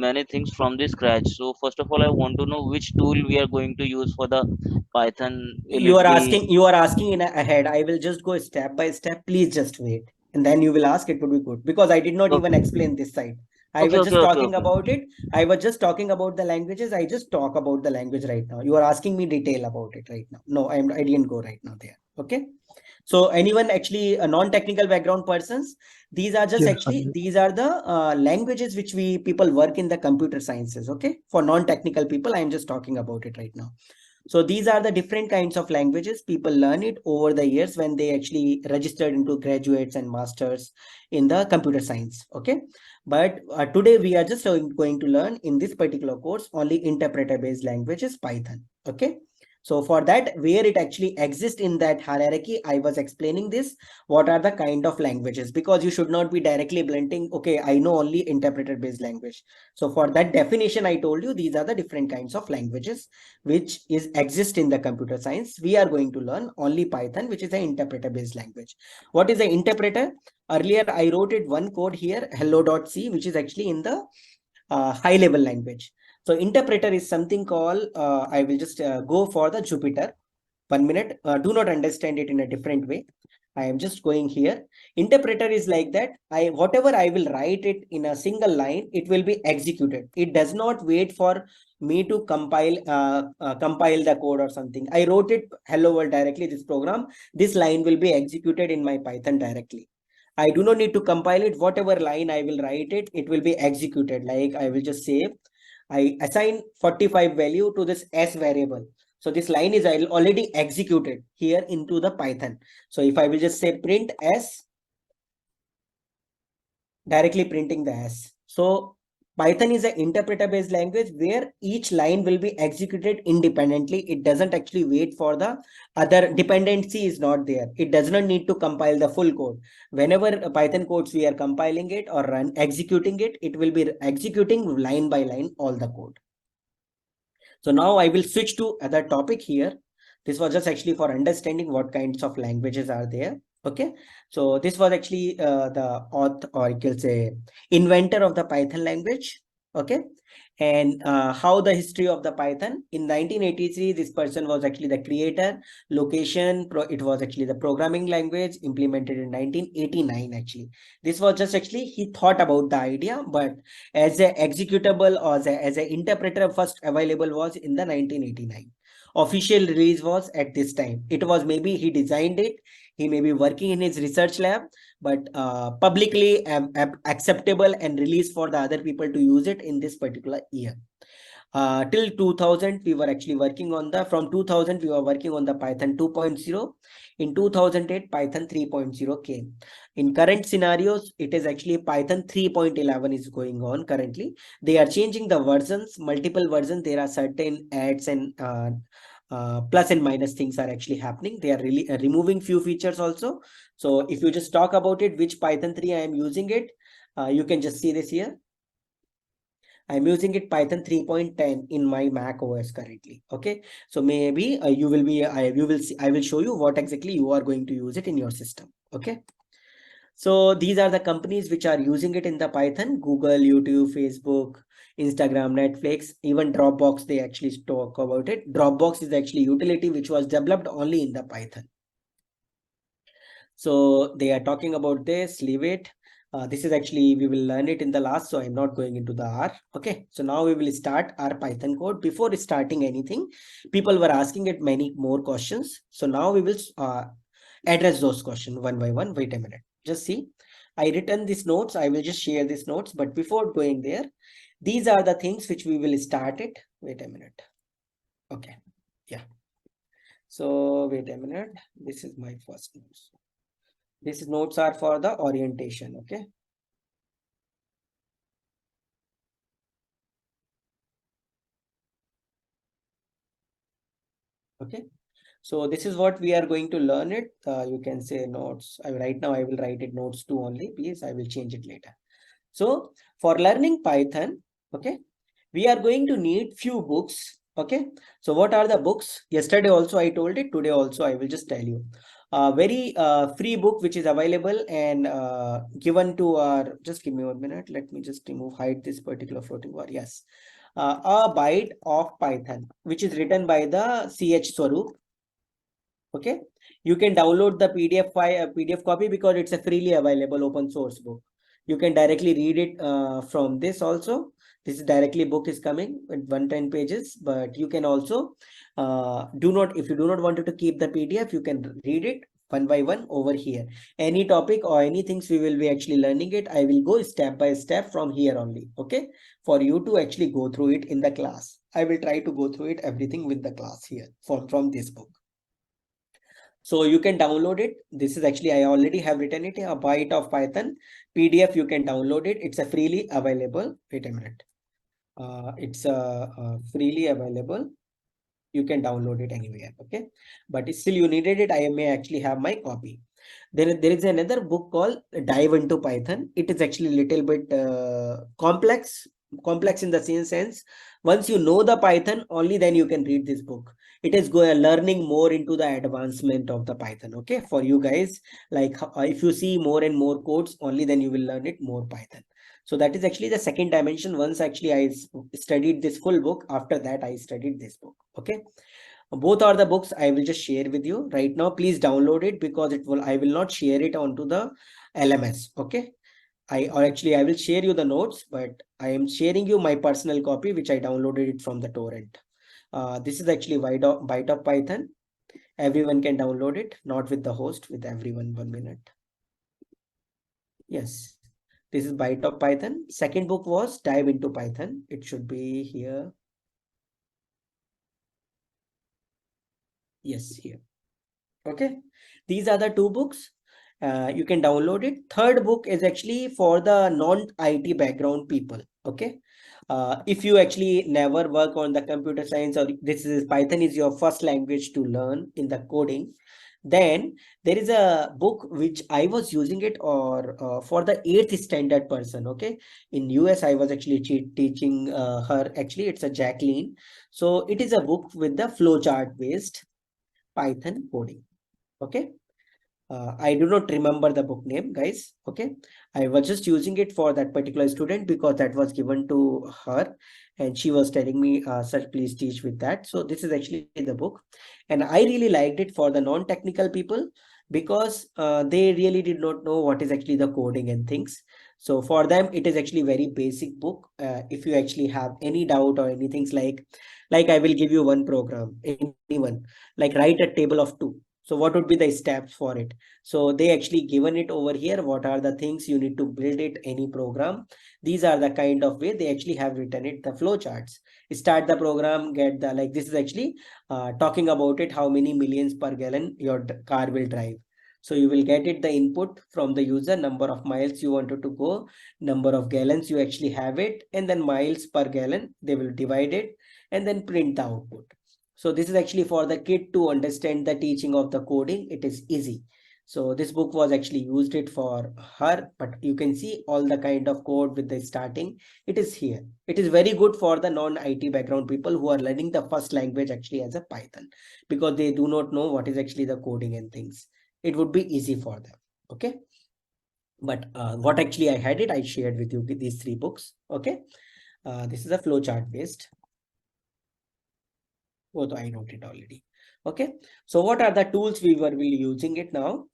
many things from the scratch. So first of all, I want to know which tool we are going to use for the Python. Will You it are be asking in ahead. I will just go step by step. Please just wait. And then you will ask, it would be good. Because I did not even okay? explain this side. I Okay, was okay, just okay, talking okay. about it. I was just talking about the languages. I just talk about the language right now. You are asking me detail about it right now. No, I didn't go right now there. Okay. So anyone actually a non-technical background persons, these are just these are the languages which people work in the computer sciences. Okay. For non-technical people, I am just talking about it right now. So these are the different kinds of languages. People learn it over the years when they actually registered into graduates and masters in the computer science. Okay. But today we are just going to learn in this particular course only interpreter based languages, Python. Okay. So for that, where it actually exists in that hierarchy, I was explaining this, what are the kind of languages, because you should not be directly blending, okay, I know only interpreter based language. So for that definition, I told you these are the different kinds of languages which is exist in the computer science. We are going to learn only Python, which is an interpreter based language. What is an interpreter? Earlier, I wrote it one code here, hello.c, which is actually in the high level language. So interpreter is something called, I will just go for the Jupyter. 1 minute. Do not understand it in a different way. I am just going here. Interpreter is like that. Whatever I will write it in a single line, it will be executed. It does not wait for me to compile the code or something. I wrote it hello world directly, this program. This line will be executed in my Python directly. I do not need to compile it. Whatever line I will write it, it will be executed. Like I will just say, I assign 45 value to this s variable. So this line is already executed here into the Python. So if I will just say print s, directly printing the s. So Python is an interpreter based language where each line will be executed independently. It doesn't actually wait for the other, dependency is not there. It does not need to compile the full code. Whenever Python codes we are compiling it or executing it, it will be executing line by line all the code. So now I will switch to other topic here. This was just actually for understanding what kinds of languages are there. Okay, so this was actually the author, or you can say inventor of the Python language. Okay, and how the history of the Python. In 1983, this person was actually the creator. Location, it was actually the programming language implemented in 1989. Actually, this was just actually he thought about the idea, but as a executable or as a interpreter first available was in the 1989. Official release was at this time. It was maybe he designed it, he may be working in his research lab, but publicly acceptable and released for the other people to use it in this particular year. Till 2000 we were actually working on the, from 2000 we were working on the Python 2.0. In 2008 Python 3.0 came. In current scenarios, it is actually Python 3.11 is going on currently. They are changing the versions, multiple versions. There are certain adds and plus and minus things are actually happening. They are really removing few features also. So if you just talk about it, which Python 3 I am using it, you can just see this here. I'm using it Python 3.10 in my Mac OS currently. Okay, so maybe you will be, you will see, I will show you what exactly you are going to use it in your system. Okay, so these are the companies which are using it in the Python: Google, YouTube, Facebook, Instagram, Netflix, even Dropbox. They actually talk about it. Dropbox is actually utility which was developed only in the Python. So they are talking about this, leave it. This is actually, we will learn it in the last, so I'm not going into the R. Okay, so now we will start our Python code. Before starting anything, people were asking it many more questions. So now we will address those questions one by one. Wait a minute, just see. I written these notes. I will just share these notes. But before going there, these are the things which we will start it. Wait a minute. Okay, yeah. So wait a minute. This is my first notes. These notes are for the orientation. Okay. Okay. So this is what we are going to learn it. You can say notes. Right now I will write it notes 2 only. Please, I will change it later. So for learning Python, okay, we are going to need few books. Okay, so what are the books? Yesterday also I told it, today also I will just tell you. Very free book which is available and given to our, just give me 1 minute. Let me just hide this particular floating bar. Yes, a byte of Python, which is written by the CH Swaroop. Okay, you can download the PDF file, PDF copy, because it's a freely available open source book. You can directly read it from this also. This is directly book is coming with 110 pages, but you can also if you do not want to keep the PDF, you can read it one by one over here. Any topic or any things we will be actually learning it, I will go step by step from here only. Okay, for you to actually go through it in the class. I will try to go through it everything with the class here from this book. So you can download it. This is actually, I already have written it, a byte of Python PDF. You can download it. It's a freely available. Wait a minute. It's freely available. You can download it anywhere. Okay, but still you needed it. I may actually have my copy. There is another book called Dive into Python. It is actually a little bit complex in the same sense. Once you know the Python, only then you can read this book. It is learning more into the advancement of the Python. Okay, for you guys, like if you see more and more codes, only then you will learn it more Python. So that is actually the second dimension. Once actually I studied this full book, after that I studied this book. Okay, both are the books I will just share with you right now. Please download it because I will not share it onto the LMS. Okay, I will share you the notes, but I am sharing you my personal copy which I downloaded it from the torrent. This is actually Byte of Python. Everyone can download it, not with the host, with everyone. 1 minute. Yes, this is Byte of Python. Second book was Dive into Python. It should be here. Yes, here. Okay, these are the two books. You can download it. Third book is actually for the non-IT background people. Okay, if you actually never work on the computer science, or this is Python is your first language to learn in the coding, then there is a book which I was using it or for the 8th standard person. Okay, in US I was actually teaching her. Actually, it's a Jacqueline. So it is a book with the flowchart based Python coding. Okay, I do not remember the book name, guys. Okay, I was just using it for that particular student because that was given to her and she was telling me, sir, please teach with that. So this is actually the book, and I really liked it for the non-technical people because they really did not know what is actually the coding and things. So for them, it is actually very basic book. If you actually have any doubt or anything like I will give you one program, anyone, like write a table of 2. So what would be the steps for it? So they actually given it over here. What are the things you need to build it, any program? These are the kind of way they actually have written it, the flow charts. Start the program, get the, like this is actually talking about it, how many millions per gallon your car will drive. So you will get it the input from the user, number of miles you wanted to go, number of gallons you actually have it, and then miles per gallon, they will divide it and then print the output. So this is actually for the kid to understand the teaching of the coding. It is easy. So this book was actually used it for her, but you can see all the kind of code with the starting. It is here. It is very good for the non-IT background people who are learning the first language actually as a Python because they do not know what is actually the coding and things. It would be easy for them. Okay. But what actually I had it, I shared with you these 3 books. Okay. This is a flowchart based. Oh, I wrote it already. Okay. So what are the tools we will be using it now?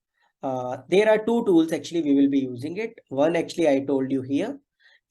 There are 2 tools actually we will be using it. One actually I told you here.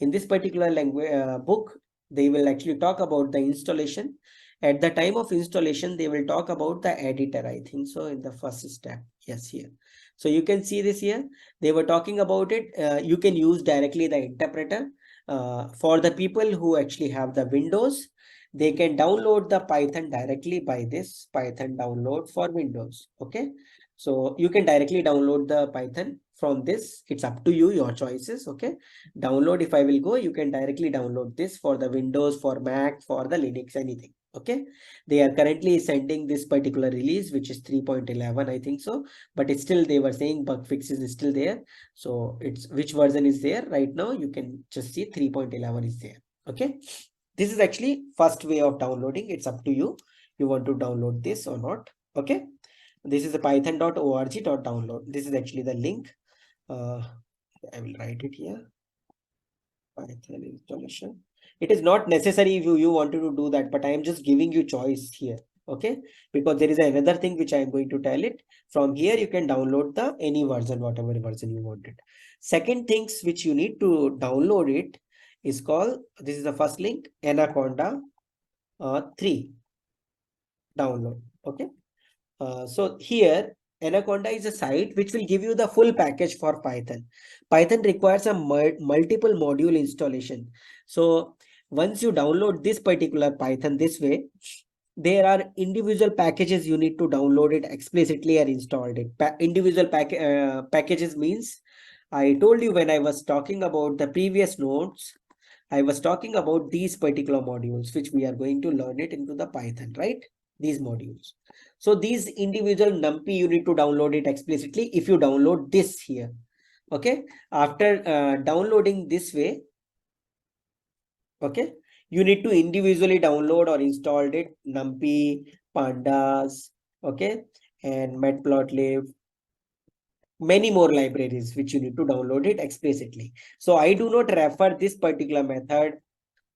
In this particular language book, they will actually talk about the installation. At the time of installation, they will talk about the editor, I think so, in the first step. Yes, here. So you can see this here. They were talking about it. You can use directly the interpreter. For the people who actually have the Windows, they can download the Python directly by this Python download for Windows. Okay, so you can directly download the Python from this. It's up to you, your choices. Okay, download, if I will go, you can directly download this for the Windows, for Mac, for the Linux, anything. Okay, they are currently sending this particular release, which is 3.11, I think so, but it's still, they were saying bug fixes is still there. So it's which version is there right now, you can just see 3.11 is there. Okay, this is actually first way of downloading. It's up to you. You want to download this or not. Okay, this is a python.org.download. This is actually the link. I will write it here. Python installation. It is not necessary if you wanted to do that, but I am just giving you choice here. Okay, because there is another thing which I am going to tell it. From here you can download the any version, whatever version you wanted. Second things which you need to download it is called, this is the first link, Anaconda 3 download. Okay, so here Anaconda is a site which will give you the full package for Python. Python requires a multiple module installation. So once you download this particular Python this way, there are individual packages you need to download it explicitly and installed it. Individual packages means, I told you when I was talking about the previous notes, I was talking about these particular modules which we are going to learn it into the Python, right? these modules. So these individual numpy, you need to download it explicitly if you download this here. Okay, after downloading this way, okay, you need to individually download or install it, numpy, pandas, okay, and matplotlib, many more libraries which you need to download it explicitly. So I do not refer this particular method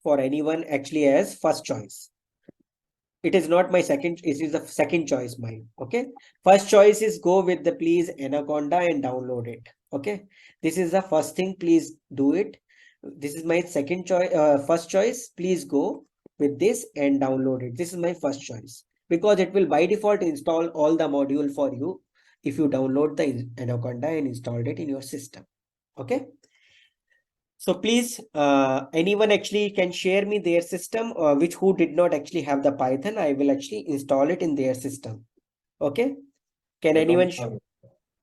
for anyone actually as first choice. It is not my second, it is the second choice mine. Okay, first choice is go with the please Anaconda and download it. Okay, this is the first thing, please do it. This is my second choice, first choice, please go with this and download it. This is my first choice because it will by default install all the module for you if you download the Anaconda and installed it in your system. Okay, so please, anyone actually can share me their system, which who did not actually have the Python. I will actually install it in their system. Okay, can I anyone don't have,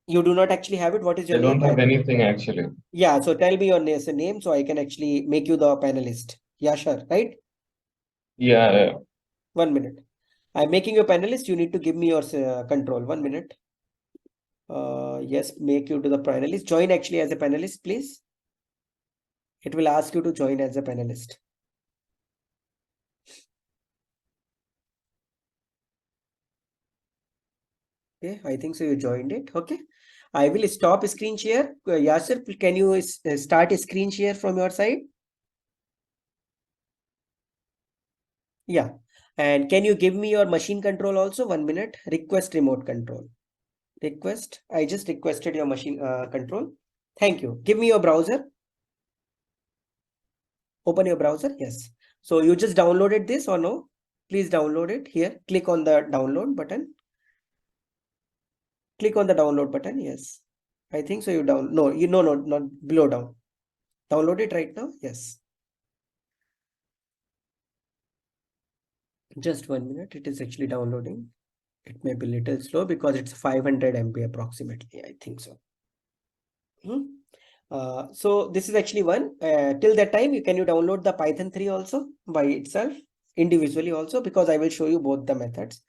you do not actually have it? What is I your don't name? have anything actually. Yeah, so tell me your name so I can actually make you the panelist. Yeah, sure, right? Yeah, 1 minute. I'm making you a panelist. You need to give me your control. 1 minute. Yes, make you to the panelist. Join actually as a panelist, please. It will ask you to join as a panelist. Okay, I think so you joined it. Okay, I will stop screen share. Yasir, can you start a screen share from your side? Yeah, and can you give me your machine control also? 1 minute. Request remote control. Request. I just requested your machine control. Thank you. Give me your browser. Open your browser. Yes. So you just downloaded this or no? Please download it here. Click on the download button. Click on the download button. Yes. I think so. You down. No, you no, not below down. Download it right now. Yes. Just 1 minute. It is actually downloading. It may be a little slow because it's 500 MB approximately. I think so. So this is actually one. Till that time, can you download the Python 3 also by itself, individually also, because I will show you both the methods.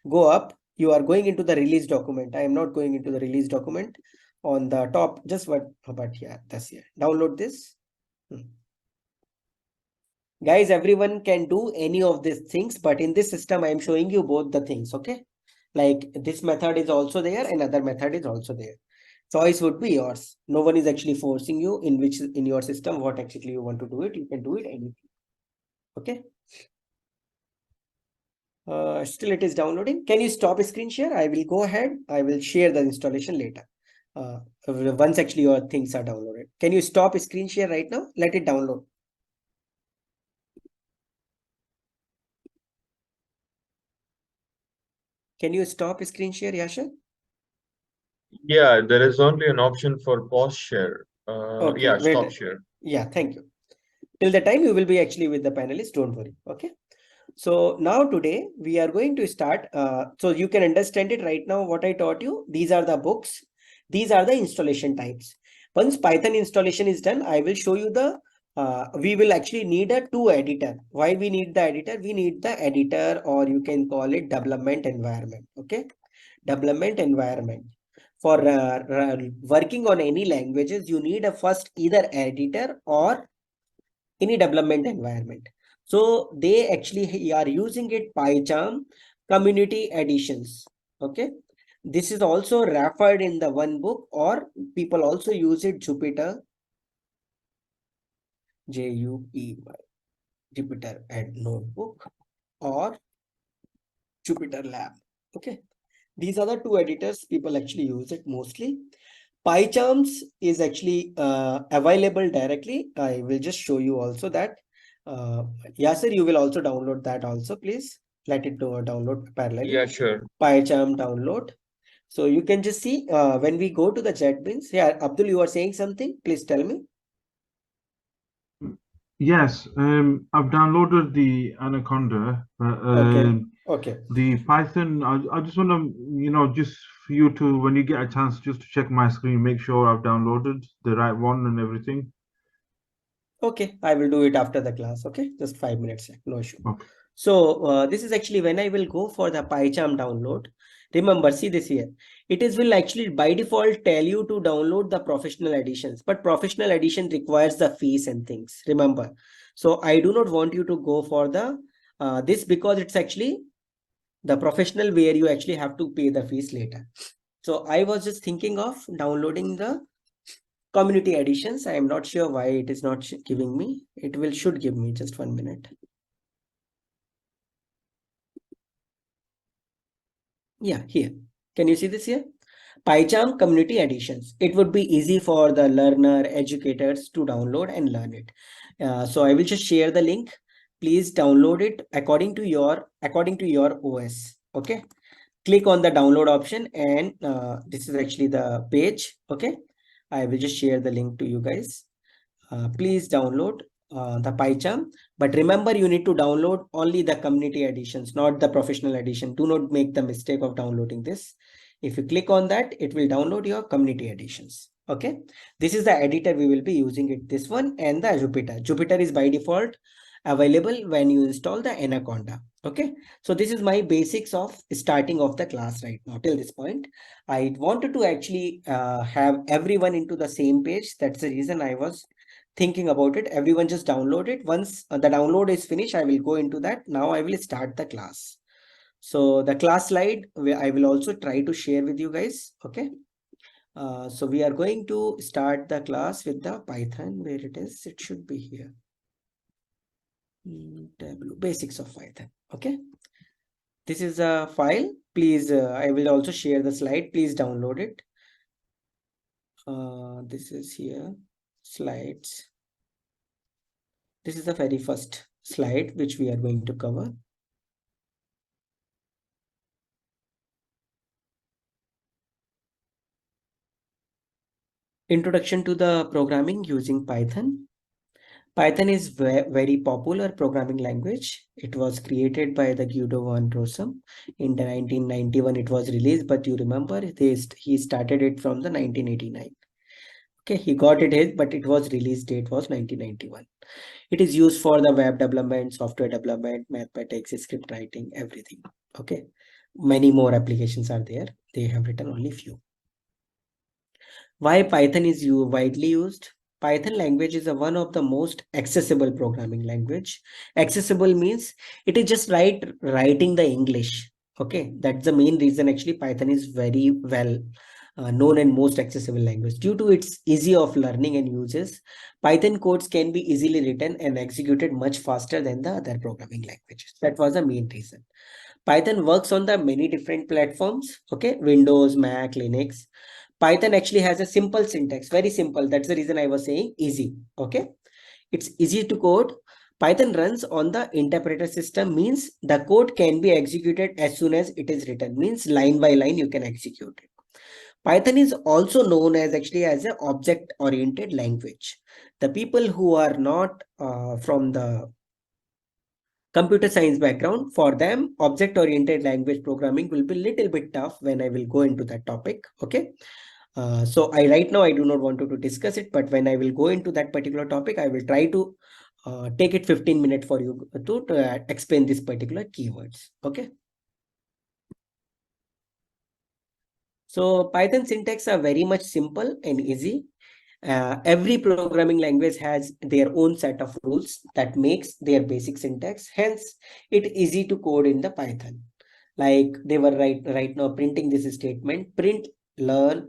Go up. You are going into the release document. I am not going into the release document on the top. Just what, but yeah, that's here. Download this. Guys, everyone can do any of these things, but in this system, I am showing you both the things. Okay, like this method is also there, another method is also there. Choice would be yours. No one is actually forcing you in which in your system what actually you want to do it. You can do it anything. Okay. Still it is downloading. Can you stop screen share? I will go ahead. I will share the installation later. Once actually your things are downloaded. Can you stop screen share right now? Let it download. Can you stop screen share, Yasha? yeah, there is only an option for pause share. Okay, Yeah, wait. stop share. Yeah, thank you. Till the time you will be actually with the panelists, don't worry. Okay. So now today we are going to start. So you can understand it right now what I taught you. These are the books. These are the installation types. Once Python installation is done, I will show you the, we will actually need a two editor. Why we need the editor? We need the editor, or you can call it development environment. Okay. Development environment. For working on any languages, you need a first either editor or any development environment. So they actually are using it PyCharm community editions. Okay. This is also referred in the one book, or people also use it Jupyter, Jupy, Jupyter and notebook, or Jupyter lab. Okay. These are the two editors people actually use it mostly. PyCharms is actually available directly. I will just show you also that. Yasir, you will also download that also, please. Let it download parallelly. Yeah, sure. PyCharm download. So you can just see when we go to the JetBeans. Yeah, Abdul, you are saying something. Please tell me. Yes, I've downloaded the Anaconda, but Okay. Okay. the Python, I just want to, just for you to, when you get a chance, just to check my screen, make sure I've downloaded the right one and everything. Okay, I will do it after the class. Okay, just 5 minutes. No issue. Okay. So this is actually when I will go for the PyCharm download. Remember, see this here. It is will actually by default tell you to download the professional editions, but professional edition requires the fees and things. Remember, so I do not want you to go for the this because it's actually the professional where you actually have to pay the fees later. So I was just thinking of downloading the community editions. I am not sure why it is not giving me. It will should give me just 1 minute. Yeah, here. Can you see this here? PyCharm community editions. It would be easy for the learner, educators to download and learn it. So I will just share the link. Please download it according to your OS. Okay. Click on the download option, and this is actually the page. Okay. I will just share the link to you guys. Please download the PyCharm. But remember, you need to download only the community editions, not the professional edition. Do not make the mistake of downloading this. If you click on that, it will download your community editions. Okay. This is the editor we will be using it. This one and the Jupyter. Jupyter is by default available when you install the Anaconda. Okay. So this is my basics of starting of the class right now till this point. I wanted to actually have everyone into the same page. That's the reason I was thinking about it. Everyone just download it. Once the download is finished, I will go into that. Now I will start the class. So the class slide I will also try to share with you guys. Okay. So we are going to start the class with the Python. Where it is, it should be here. Basics of Python. Okay. This is a file. Please, I will also share the slide. Please download it. This is here, slides. This is the very first slide which we are going to cover. Introduction to the programming using Python. Python is very popular programming language. It was created by the Guido van Rossum in the 1991. It was released, but you remember he started it from the 1989. Okay, he got it, but it was release date was 1991. It is used for the web development, software development, mathematics, script writing, everything. Okay, many more applications are there. They have written only few. Why Python is widely used? Python language is one of the most accessible programming language. Accessible means it is just writing the English. Okay, that's the main reason actually Python is very well known and most accessible language. Due to its easy of learning and uses, Python codes can be easily written and executed much faster than the other programming languages. That was the main reason. Python works on the many different platforms. Okay, Windows, Mac, Linux. Python actually has a simple syntax, very simple. That's the reason I was saying easy. Okay, it's easy to code. Python runs on the interpreter system, means the code can be executed as soon as it is written, means line by line you can execute it. Python is also known as actually as an object oriented language. The people who are not from the computer science background, for them object oriented language programming will be little bit tough when I will go into that topic. Okay. So right now I do not want to discuss it, but when I will go into that particular topic, I will try to take it 15 minutes for you to explain this particular keywords. Okay. So Python syntax are very much simple and easy. Every programming language has their own set of rules that makes their basic syntax. Hence, it easy to code in the Python. Like they were right now printing this statement, print learn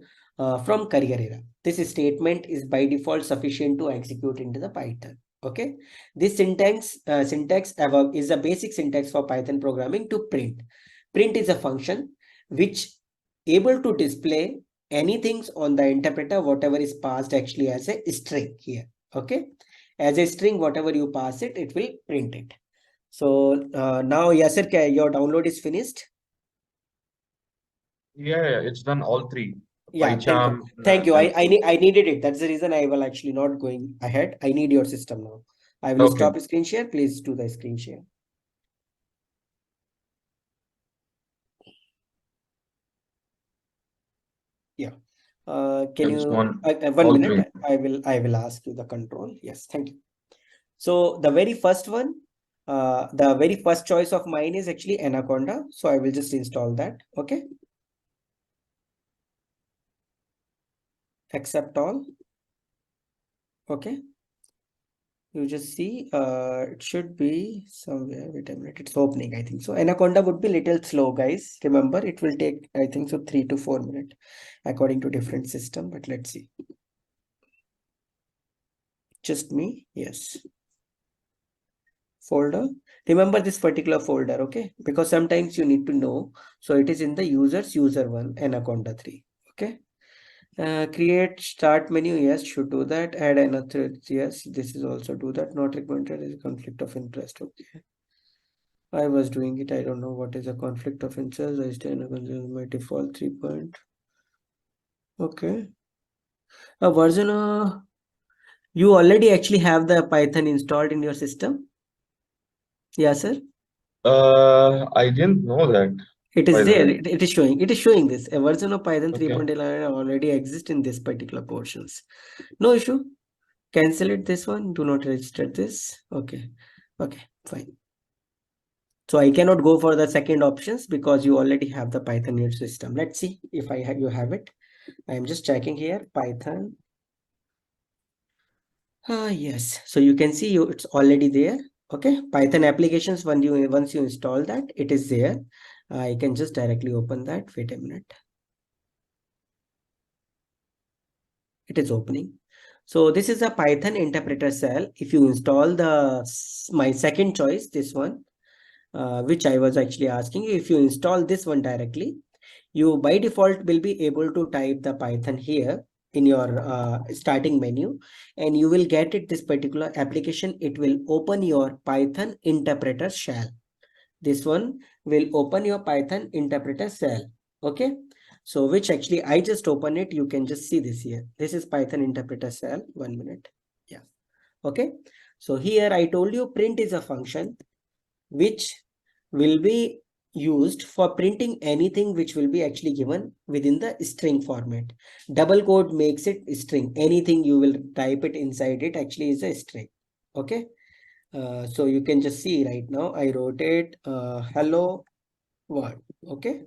from career era. This statement is by default sufficient to execute into the Python. Okay, this syntax above is a basic syntax for Python programming to print. Print is a function which able to display anything on the interpreter, whatever is passed actually as a string here. Okay, as a string, whatever you pass it, it will print it. So now Yasir, your download is finished. Yeah, it's done all three. Yeah, PyCharm, thank you. and I needed it. That's the reason I will actually not going ahead. I need your system now. I will okay. stop screen share. Please do the screen share. Yeah. Can It's you one 1 all minute? three. I will ask you the control. Yes, thank you. So the very first one, The very first choice of mine is actually Anaconda. So I will just install that. Okay. Accept all. Okay. You just see, it should be somewhere. Wait a minute, it's opening, I think so. Anaconda would be little slow, guys. Remember, it will take, I think so, 3 to 4 minutes according to different system. But let's see. Just me, yes. Folder. Remember this particular folder, okay? Because sometimes you need to know. So it is in the user one, Anaconda 3. Okay. Create start menu, yes, should do that. Add another, yes, this is also do that. Not recommended is a conflict of interest. Okay, I was doing it. I don't know what is a conflict of interest. I stay in my default 3 point. Okay, a version you already actually have the Python installed in your system. Yeah, sir. I didn't know that, It by is the there. way. It is showing this. A version of Python Okay. 3.11 already exists in this particular portions. No issue. Cancel it, this one. Do not register this. Okay. Okay, fine. So I cannot go for the second options because you already have the Python in your system. Let's see if you have it. I am just checking here Python. Yes. So you can see it's already there. Okay. Python applications, once you install that, it is there. I can just directly open that. Wait a minute. It is opening. So this is a Python interpreter cell. If you install my second choice, this one, which I was actually asking, if you install this one directly, you by default will be able to type the Python here in your starting menu, and you will get it this particular application. It will open your Python interpreter shell. This one will open your Python interpreter shell. Okay. So which actually I just open it. You can just see this here. This is Python interpreter shell. 1 minute. Yeah. Okay. So here I told you print is a function which will be used for printing anything which will be actually given within the string format. Double quote makes it string. Anything you will type it inside it actually is a string. Okay. So you can just see right now I wrote it hello world. Okay.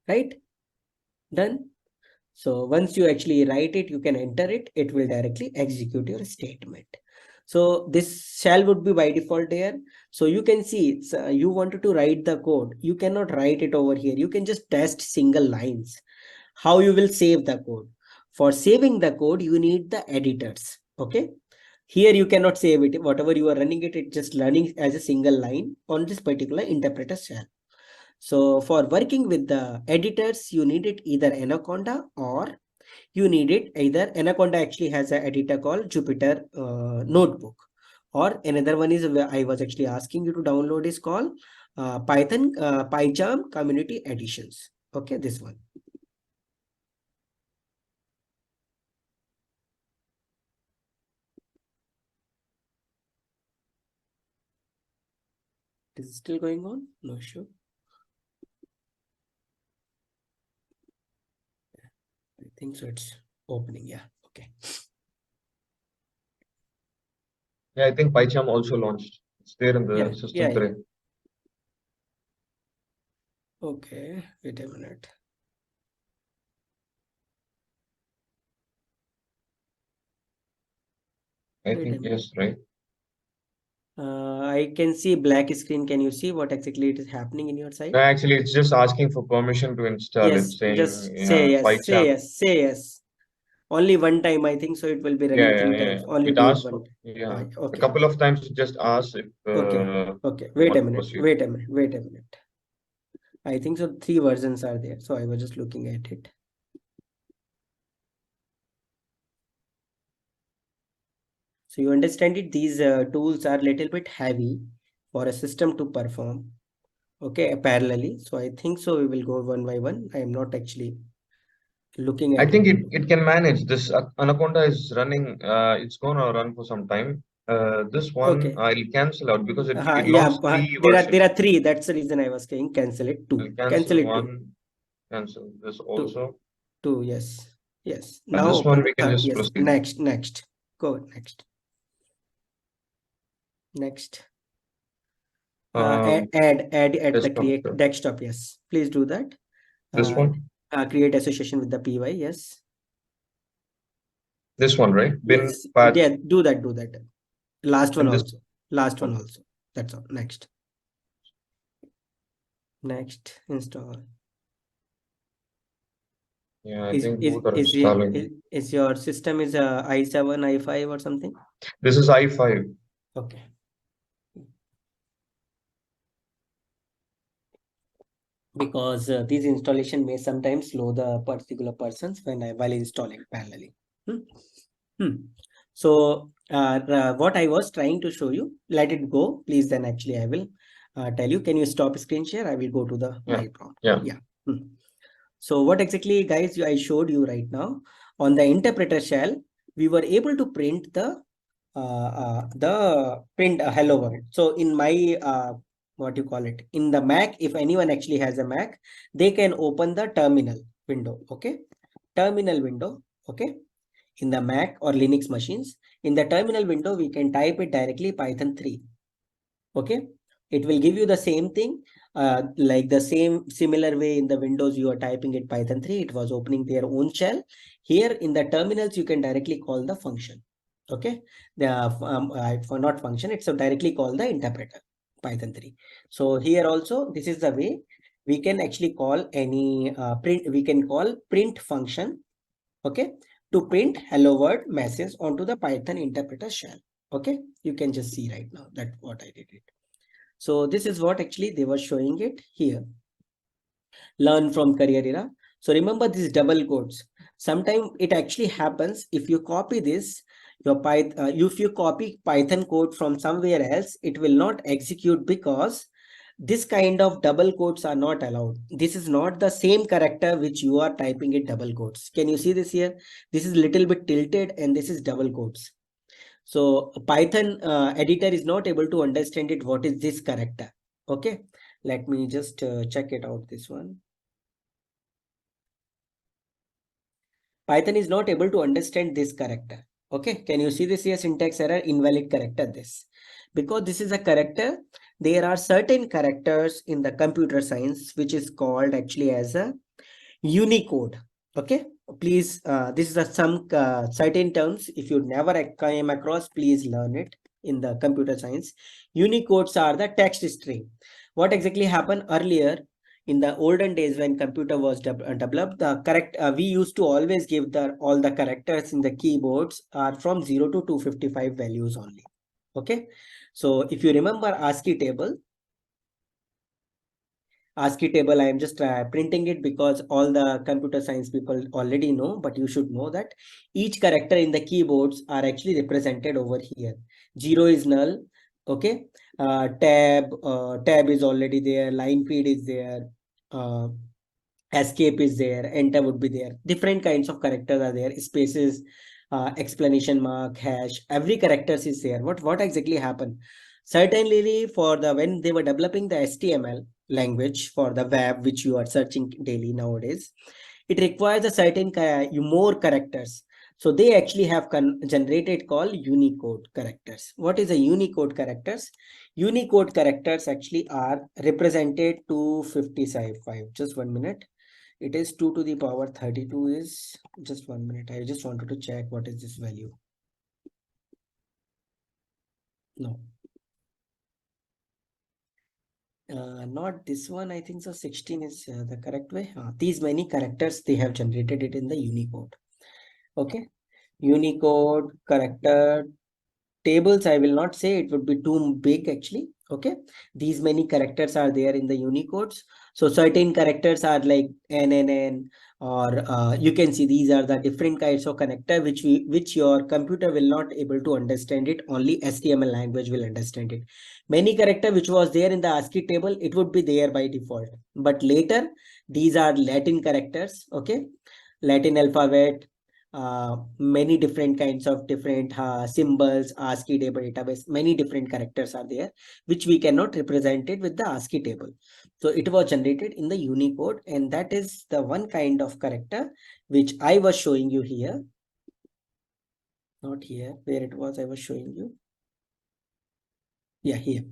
Right. Done. So once you actually write it, you can enter it. It will directly execute your statement. So this shell would be by default there. So you can see you wanted to write the code. You cannot write it over here. You can just test single lines. How you will save the code? For saving the code, you need the editors. Okay. Here you cannot save it. Whatever you are running it, it's just running as a single line on this particular interpreter shell. So for working with the editors, you need it either Anaconda or you need it either Anaconda actually has an editor called Jupyter Notebook, or another one is I was actually asking you to download is called Python PyCharm Community Editions. Okay, this one. Is it still going on? No issue. I think so. It's opening. Yeah. Okay. Yeah, I think PyCharm also launched. It's there in the system today. Okay. Wait a minute. I think yes, right? I can see black screen. Can you see what exactly it is happening in your side? Actually, it's just asking for permission to install. Yes, It's saying just say yes, PyCharm. say yes, say yes. Only one time, I think so. It will be running three times. Only It do it asks one. a Okay. couple of times it just asks if Okay. you Wait a want to minute. proceed. Wait a minute. Wait a minute. I think so. 3 versions are there. So I was just looking at it. So you understand it. These tools are little bit heavy for a system to perform. Okay, parallelly. So I think so. We will go one by one. I am not actually looking at I think it. it can manage this. Anaconda is running. It's gonna run for some time. This one I'll cancel out because it launched 3 versions. There are 3. That's the reason I was saying cancel it. 2. I'll Cancel it 2. one. Cancel this also. 2. Yes. Yes. And Now this one open. we can just Yes. proceed. Next. Go next. Next. Um, Add at the desktop, create sure. desktop. Yes, please do that. This one, Create association with the py. Yes. this one, right? Bin Yes. path Yeah. Do that. Last one and this. also. Last one Okay. also. That's all. Next. Next. Install. Yeah, I think both are installing. Is your system is a i7, i5 or something? This is i5. Okay. Because this installation may sometimes slow the particular persons while installing parallelly. So what I was trying to show you, let it go, please. Then actually I will tell you. Can you stop screen share? I will go to the my prompt. Yeah. So what exactly, guys, I showed you right now on the interpreter shell, we were able to print the print hello world. So in my what you call it, in the Mac, if anyone actually has a Mac, they can open the terminal window. Okay, terminal window. Okay, in the Mac or Linux machines, in the terminal window, we can type it directly Python 3. Okay, it will give you the same thing, like the similar way in the Windows you are typing it Python 3, it was opening their own shell. Here in the terminals, you can directly call the function. Okay, for not function, it's directly call the interpreter Python 3. So here also, this is the way we can actually call any print. We can call print function. Okay, to print hello world message onto the Python interpreter shell. Okay, you can just see right now that what I did it. So this is what actually they were showing it here. Learn from career era. So remember these double quotes. Sometimes it actually happens if you copy this, if you copy Python code from somewhere else, it will not execute because this kind of double quotes are not allowed. This is not the same character which you are typing in double quotes. Can you see this here? This is little bit tilted and this is double quotes. So Python editor is not able to understand it. What is this character? Okay, let me just check it out. This one. Python is not able to understand this character. Okay, can you see this here? Syntax error, invalid character. This because this is a character. There are certain characters in the computer science which is called actually as a Unicode. Okay, please, this is some certain terms. If you never came across, please learn it in the computer science. Unicodes are the text string. What exactly happened earlier in the olden days when computer was developed, the correct we used to always give the all the characters in the keyboards are from 0 to 255 values only. Okay, so if you remember ASCII table, ASCII table, I am just printing it because all the computer science people already know, but you should know that each character in the keyboards are actually represented over here. 0 is null. Okay, tab is already there, line feed is there, escape is there, enter would be there. Different kinds of characters are there, spaces, explanation mark, hash, every characters is there. What exactly happened? Certainly for the when they were developing the HTML language for the web, which you are searching daily nowadays, it requires a certain more characters. So they actually have generated called Unicode characters. What is a Unicode characters? Unicode characters actually are represented to 55. Just 1 minute. It is 2 to the power 32 is just 1 minute. I just wanted to check what is this value. No. Not this one. I think so 16 is the correct way. These many characters, they have generated it in the Unicode. Okay. Unicode character tables, I will not say, it would be too big actually. Okay, these many characters are there in the Unicodes. So certain characters are like NNN, or you can see these are the different kinds of connector which your computer will not able to understand it. Only HTML language will understand it. Many character which was there in the ASCII table, it would be there by default. But later, these are Latin characters. Okay, Latin alphabet, many different kinds of different symbols, ASCII table database, many different characters are there, which we cannot represent it with the ASCII table. So it was generated in the Unicode, and that is the one kind of character which I was showing you here. Not here, where it was I was showing you. Yeah, here.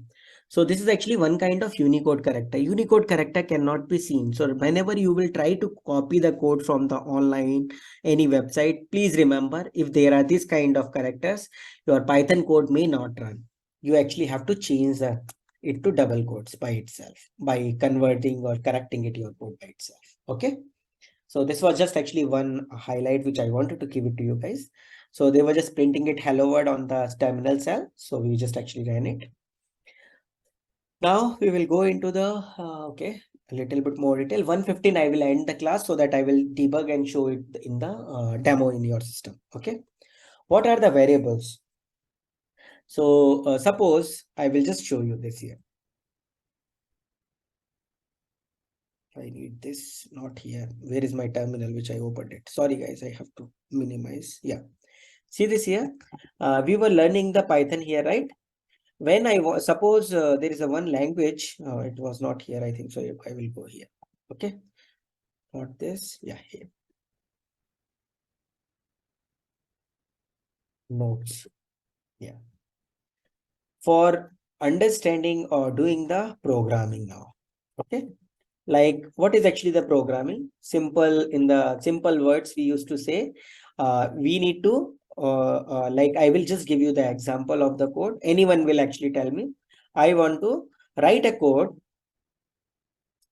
So this is actually one kind of Unicode character. Unicode character cannot be seen. So whenever you will try to copy the code from the online, any website, please remember if there are this kind of characters, your Python code may not run. You actually have to change it to double quotes by itself, by converting or correcting it your code by itself. Okay. So this was just actually one highlight which I wanted to give it to you guys. So they were just printing it hello world on the terminal cell. So we just actually ran it. Now we will go into the, okay, a little bit more detail. 1:15 I will end the class so that I will debug and show it in the demo in your system. Okay. What are the variables? So suppose I will just show you this here. I need this, not here. Where is my terminal which I opened it? Sorry guys, I have to minimize. Yeah. See this here. We were learning the Python here, right? When I suppose there is a one language, it was not here, I think so. I will go here. Okay, not this. Yeah, here. Notes. Yeah. For understanding or doing the programming now. Okay. Like what is actually the programming? Simple, in the simple words we used to say, we need to like I will just give you the example of the code. Anyone will actually tell me, I want to write a code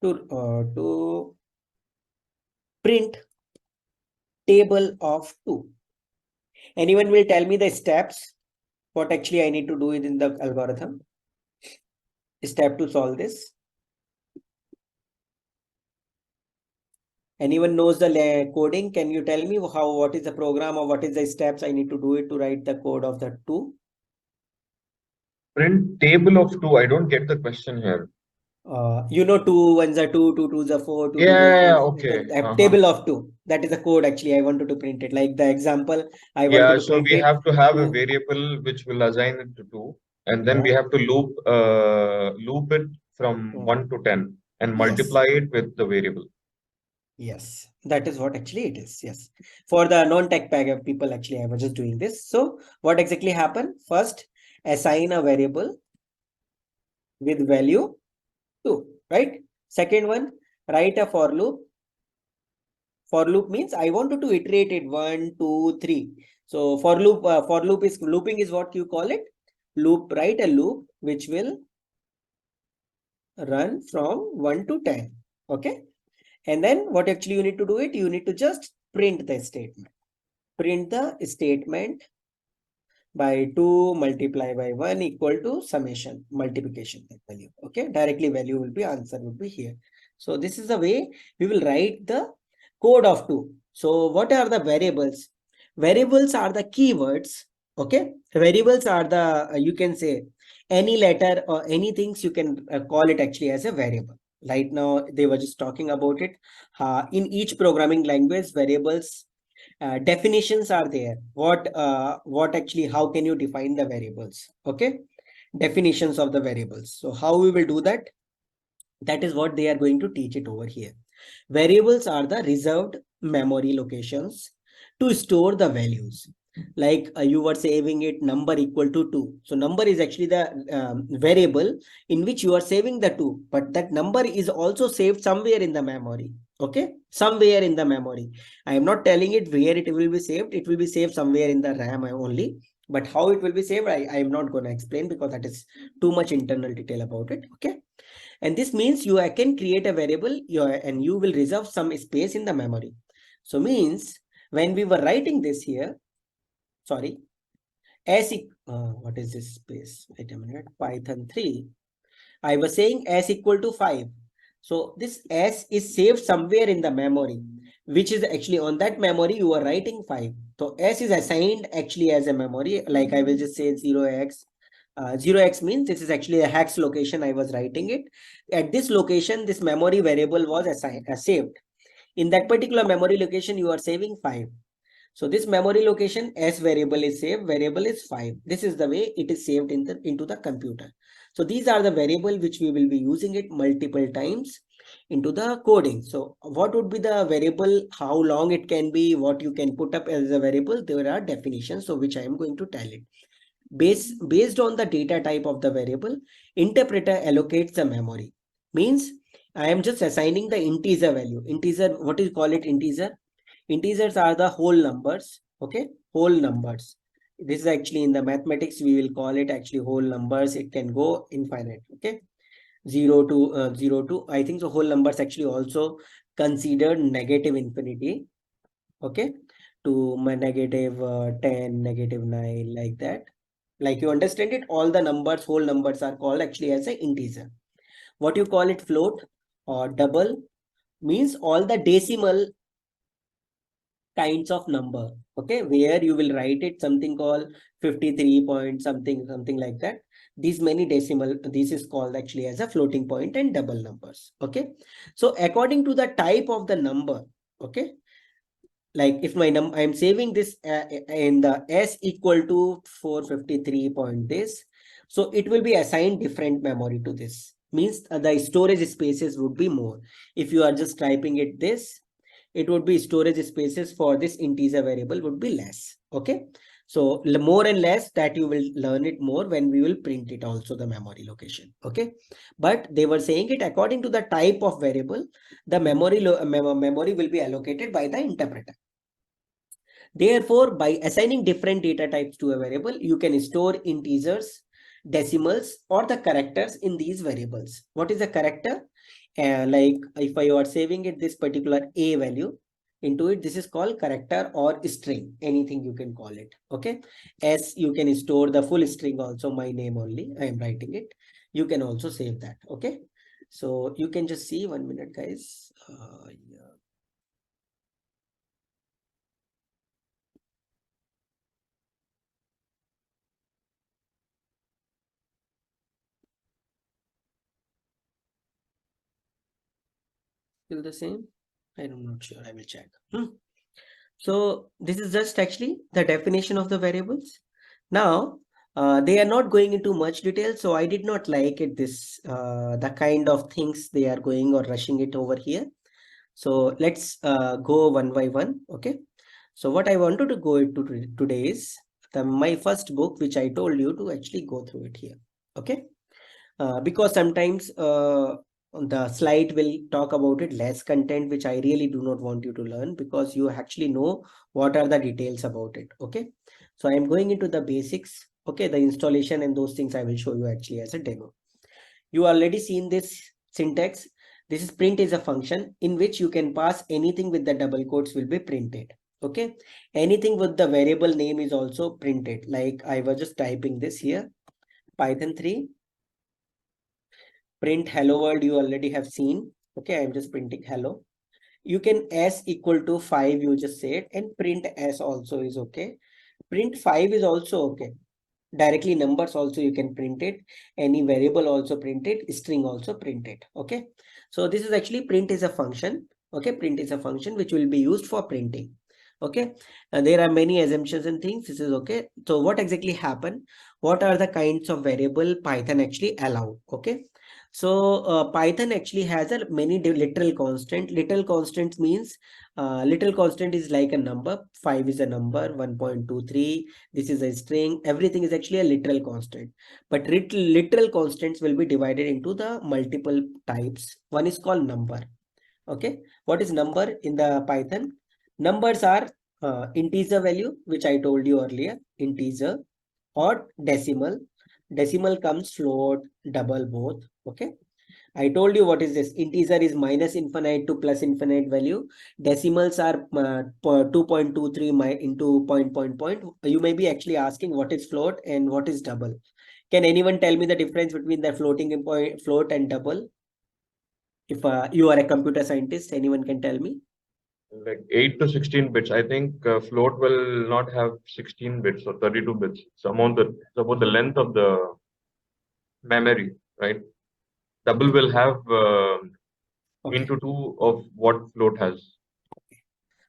to print table of 2. Anyone will tell me the steps, what actually I need to do it in the algorithm? Step to solve this. Anyone knows the coding? Can you tell me what is the program or what is the steps I need to do it to write the code of the 2? Print table of 2. I don't get the question here. You know, 2 ones are 2, 2 twos are 4, 2 Yeah, twos are 6. okay. The table of 2. That is the code actually I wanted to print it. Like the example, I wanted Yeah, to so print we it. have to have a 2. variable which will assign it to 2, and then we Yeah. have to loop it from 1 to 10 and Yes. multiply it with the variable. Yes, that is what actually it is. Yes. For the non-tech pack people, actually, I was just doing this. So what exactly happened? First, assign a variable with value 2, right? Second one, write a for loop. For loop means I wanted to iterate it 1, 2, 3. So for loop is looping is what you call it. Loop, write a loop which will run from 1 to 10. Okay. And then what actually you need to do it? You need to just print the statement. Print the statement by 2 multiply by 1 equal to summation multiplication value. Okay, directly value will be answer will be here. So this is the way we will write the code of 2. So what are the variables? Variables are the keywords. Okay, variables are the you can say any letter or any things you can call it actually as a variable. Right now they were just talking about it. In each programming language, variables definitions are there. What actually, how can you define the variables? Okay, definitions of the variables. So how we will do that? That is what they are going to teach it over here. Variables are the reserved memory locations to store the values. Like you were saving it number equal to 2. So number is actually the variable in which you are saving the 2, but that number is also saved somewhere in the memory. Okay, somewhere in the memory. I am not telling it where it will be saved. It will be saved somewhere in the RAM only. But how it will be saved, I am not going to explain because that is too much internal detail about it. Okay. And this means you can create a variable and you will reserve some space in the memory. So means when we were writing this here, sorry, what is this space? Wait a minute, Python 3. I was saying s equal to 5. So this s is saved somewhere in the memory, which is actually on that memory you are writing 5. So s is assigned actually as a memory. Like I will just say 0x. 0x means this is actually a hex location. I was writing it. At this location, this memory variable was assigned, saved. In that particular memory location, you are saving 5. So this memory location S variable is saved, variable is 5. This is the way it is saved into the computer. So these are the variable which we will be using it multiple times into the coding. So what would be the variable, how long it can be, what you can put up as a variable, there are definitions, so which I am going to tell it. Based on the data type of the variable, interpreter allocates the memory. Means I am just assigning the integer value. Integer, what do you call it? Integer. Integers are the whole numbers. Okay, whole numbers. This is actually in the mathematics we will call it actually whole numbers. It can go infinite. Okay, 0 to I think so. Whole numbers actually also considered negative infinity. Okay, to my negative 10, negative 9, like that. Like you understand it, all the numbers, whole numbers are called actually as an integer. What you call it, float or double, means all the decimal kinds of number. Okay, where you will write it something called 53 point something like that. These many decimal, this is called actually as a floating point and double numbers. Okay, so according to the type of the number, okay, like if my number, I'm saving this in the s equal to 453 point this, so it will be assigned different memory to this. Means the storage spaces would be more. If you are just typing it this, it would be storage spaces for this integer variable would be less. Okay, so more and less, that you will learn it more when we will print it also, the memory location. Okay, but they were saying it according to the type of variable, the memory will be allocated by the interpreter. Therefore, by assigning different data types to a variable, you can store integers, decimals, or the characters in these variables. What is a character? Like if I are saving it this particular a value into it, this is called character or string, anything you can call it. Okay, as you can store the full string also, my name only, I am writing it. You can also save that. Okay, so you can just see 1 minute, guys. Yeah. Still the same? I'm not sure. I will check. So this is just actually the definition of the variables. Now, they are not going into much detail, so I did not like it, this the kind of things they are going or rushing it over here. So let's go one by one. Okay. So what I wanted to go into today is my first book, which I told you to actually go through it here. Okay. Because sometimes the slide will talk about it less content, which I really do not want you to learn, because you actually know what are the details about it. Okay, so I am going into the basics. Okay, the installation and those things I will show you actually as a demo. You already seen this syntax. This is print is a function in which you can pass anything with the double quotes will be printed. Okay, anything with the variable name is also printed. Like I was just typing this here, Python 3 print hello world, you already have seen. Okay, I'm just printing hello. You can s equal to 5, you just said, and print s also is okay. Print 5 is also okay. Directly numbers also you can print it. Any variable also print it. String also print it. Okay, so this is actually print is a function. Okay, print is a function which will be used for printing. Okay, and there are many assumptions and things. This is okay. So what exactly happened? What are the kinds of variable Python actually allow? Okay, so Python actually has a many literal constant. Literal constant means literal constant is like a number. 5 is a number. 1.23. This is a string. Everything is actually a literal constant. But literal constants will be divided into the multiple types. One is called number. Okay, what is number in the Python? Numbers are integer value, which I told you earlier, integer, or decimal. Decimal comes float, double, both. Okay, I told you what is this. Integer is minus infinite to plus infinite value. Decimals are 2.23 into point. You may be actually asking what is float and what is double. Can anyone tell me the difference between the floating point, float and double? If you are a computer scientist, anyone can tell me? Like 8 to 16 bits. I think float will not have 16 bits or 32 bits. It's about the length of the memory, right? Double will have Okay. into 2 of what float has.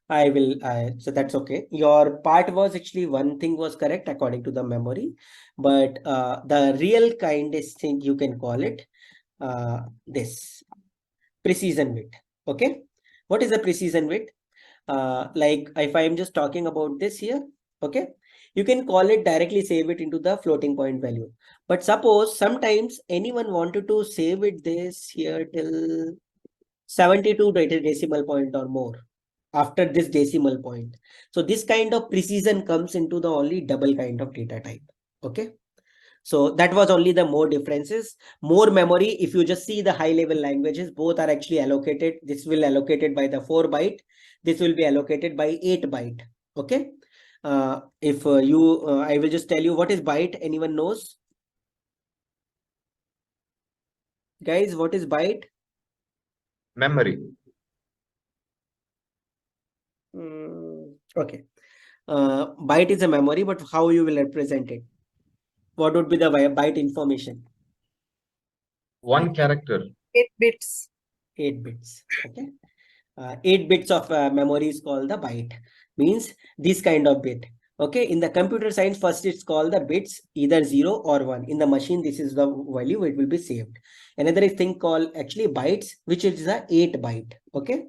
I will, so that's okay. Your part was actually one thing was correct according to the memory, but the real kindest thing you can call it this precision width. Okay, what is the precision width? Like if I am just talking about this here, okay, You can call it directly, save it into the floating point value. But suppose sometimes anyone wanted to save it this here till 72 decimal point or more after this decimal point. So this kind of precision comes into the only double kind of data type. Okay. So that was only the more differences. More memory, if you just see the high level languages, both are actually allocated. This will allocated by the 4 byte. This will be allocated by 8 byte. Okay. If I will just tell you what is byte. Anyone knows? Guys, what is byte? Memory. Okay. Byte is a memory, but how you will represent it? What would be the byte information? One character. 8 bits. 8 bits. Okay. 8 bits of memory is called the byte. Means this kind of bit. Okay. In the computer science, first it's called the bits, either 0 or 1. In the machine, this is the value, it will be saved. Another thing called actually bytes, which is the 8 byte. Okay.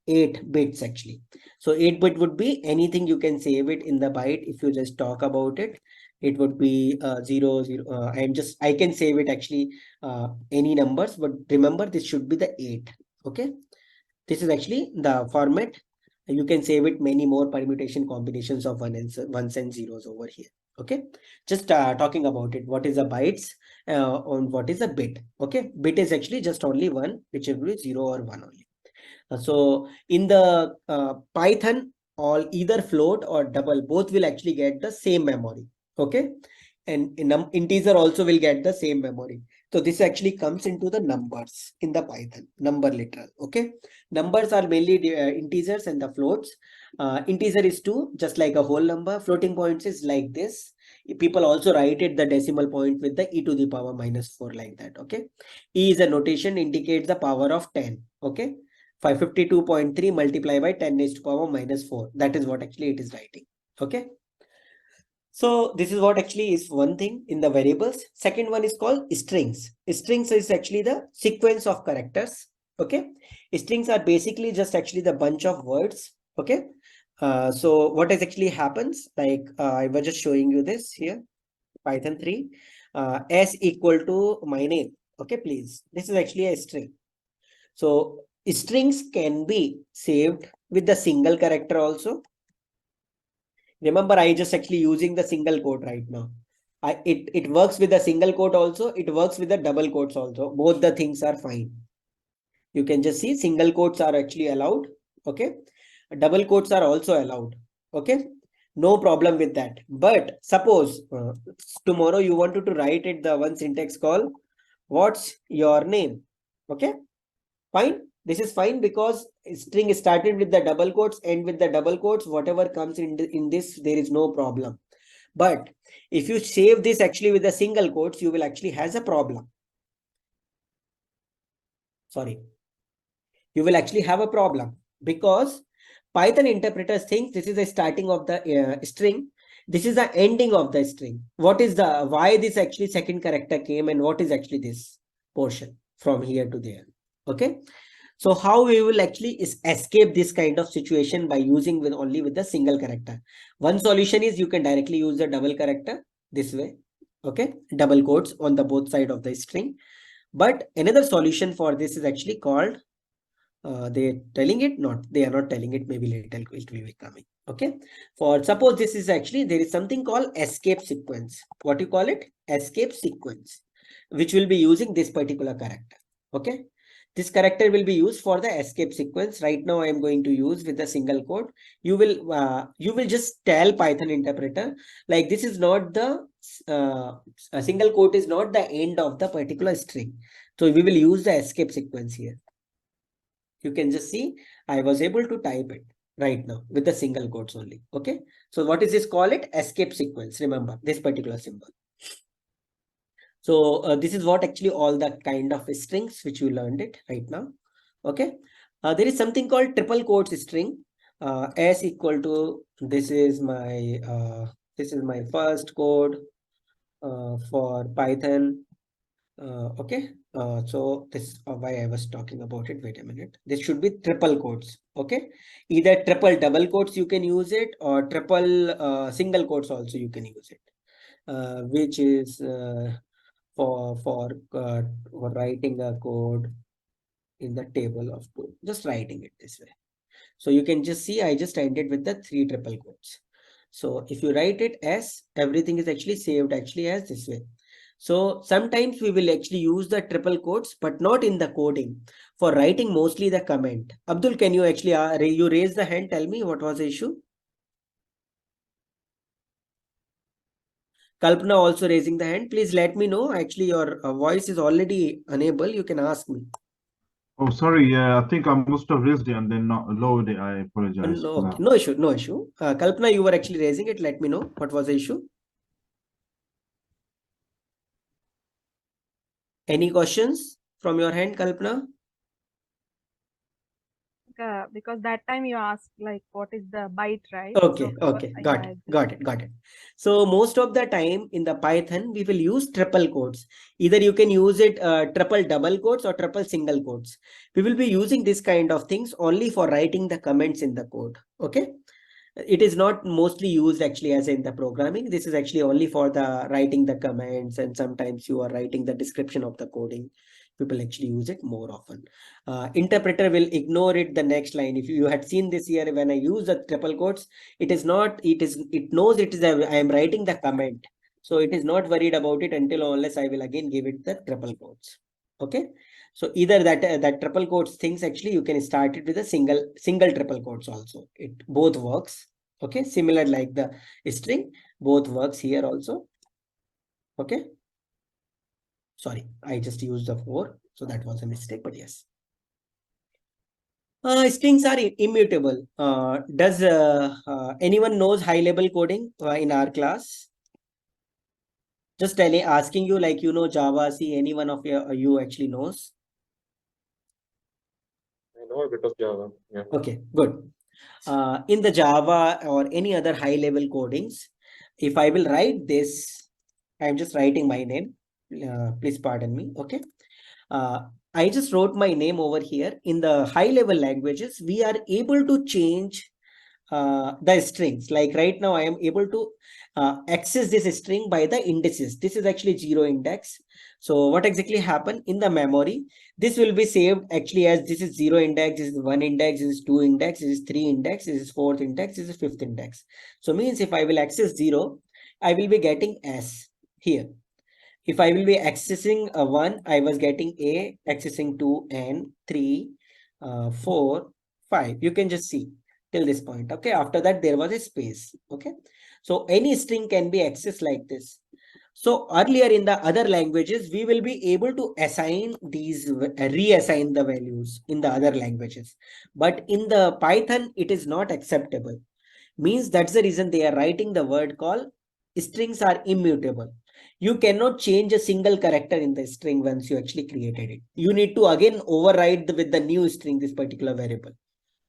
8 bits actually. So 8 bit would be anything you can save it in the byte. If you just talk about it, it would be 0, 0. I can save it actually any numbers, but remember this should be the 8. Okay. This is actually the format. You can save it many more permutation combinations of ones and zeros over here. Okay. Just talking about it. What is a bytes on what is a bit? Okay. Bit is actually just only one, which will be 0 or 1 only. So in the Python, all either float or double, both will actually get the same memory. Okay. And integer also will get the same memory. So this actually comes into the numbers in the Python, number literal. Okay. Numbers are mainly integers and the floats. Integer is 2, just like a whole number. Floating points is like this. People also write it the decimal point with the e to the power -4 like that. Okay. E is a notation, indicates the power of 10. Okay. 552.3 multiplied by 10 raised to power -4. That is what actually it is writing. Okay. So this is what actually is one thing in the variables. Second one is called strings. Strings is actually the sequence of characters. Okay. Strings are basically just actually the bunch of words. Okay. So what is actually happens, like I was just showing you this here, Python 3, s equal to my name. Okay, please. This is actually a string. So strings can be saved with the single character also. Remember, I just actually using the single quote right now. It works with the single quote also. It works with the double quotes also. Both the things are fine. You can just see single quotes are actually allowed. Okay. Double quotes are also allowed. Okay. No problem with that. But suppose tomorrow you wanted to write it the one syntax call, what's your name? Okay. Fine. This is fine because string started with the double quotes and with the double quotes, whatever comes in this, there is no problem. But if you save this actually with the single quotes, you will actually has a problem. Sorry. You will actually have a problem because Python interpreters think this is the starting of the string. This is the ending of the string. What is why this actually second character came and what is actually this portion from here to there. Okay. So how we will actually escape this kind of situation by using only with the single character. One solution is you can directly use the double character this way. Okay. Double quotes on the both side of the string. But another solution for this is actually called, they telling it, not, they are not telling it, maybe later it will be coming. Okay. For suppose this is actually, there is something called escape sequence. What you call it? Escape sequence, which will be using this particular character. Okay. This character will be used for the escape sequence. Right now, I am going to use with the single quote. You will just tell Python interpreter like this is not the a single quote is not the end of the particular string. So we will use the escape sequence here. You can just see I was able to type it right now with the single quotes only. Okay. So what is this? Call it escape sequence. Remember this particular symbol. So this is what actually all the kind of strings which you learned it right now. Okay. There is something called triple quotes string. S equal to this is my first code for Python. Okay. So this is why I was talking about it. Wait a minute. This should be triple quotes. Okay. Either triple double quotes you can use it, or triple single quotes also you can use it. Which is for writing a code in the table of code. Just writing it this way. So you can just see I just ended with the 3 triple quotes. So if you write it as, everything is actually saved actually as this way. So sometimes we will actually use the triple quotes, but not in the coding. For writing mostly the comment. Abdul, can you actually you raise the hand? Tell me what was the issue. Kalpana also raising the hand. Please let me know. Actually, your voice is already unable. You can ask me. Oh, sorry. Yeah, I think I must have raised it and then not lowered it. I apologize No, for okay. that. No issue. No issue. Kalpana, you were actually raising it. Let me know what was the issue. Any questions from your hand, Kalpana? Because that time you asked like what is the byte, right? Okay, So okay, got yeah, it, got it, got it. So most of the time in the Python, we will use triple quotes. Either you can use it triple double quotes or triple single quotes. We will be using this kind of things only for writing the comments in the code. Okay. It is not mostly used actually as in the programming. This is actually only for the writing the comments, and sometimes you are writing the description of the coding. People actually use it more often. Interpreter will ignore it the next line. If you had seen this here, when I use the triple quotes, it is not, it knows it is I am writing the comment. So it is not worried about it until unless I will again give it the triple quotes. Okay. So either that triple quotes things, actually you can start it with a single triple quotes also. It both works. Okay, similar like the string, both works here also. Okay. Sorry, I just used the 4, so that was a mistake, but yes. Strings are immutable. Does anyone knows high level coding in our class? Just asking you, like, you know Java, C, any one of you actually knows? I know a bit of Java. Yeah. Okay, good. In the Java or any other high level codings, if I will write this, I'm just writing my name. Please pardon me. Okay. I just wrote my name over here. In the high level languages, we are able to change the strings. Like right now, I am able to access this string by the indices. This is actually 0 index. So what exactly happened in the memory? This will be saved actually as this is 0 index, this is 1 index, this is 2 index, this is 3 index, this is 4th index, this is 5th index. So means if I will access 0, I will be getting S here. If I will be accessing 1, I was getting A, accessing 2 and 3, 4, 5. You can just see till this point. Okay. After that, there was a space. Okay. So any string can be accessed like this. So earlier in the other languages, we will be able to assign these, reassign the values in the other languages. But in the Python, it is not acceptable. Means that's the reason they are writing the word called strings are immutable. You cannot change a single character in the string once you actually created it. You need to again override with the new string this particular variable.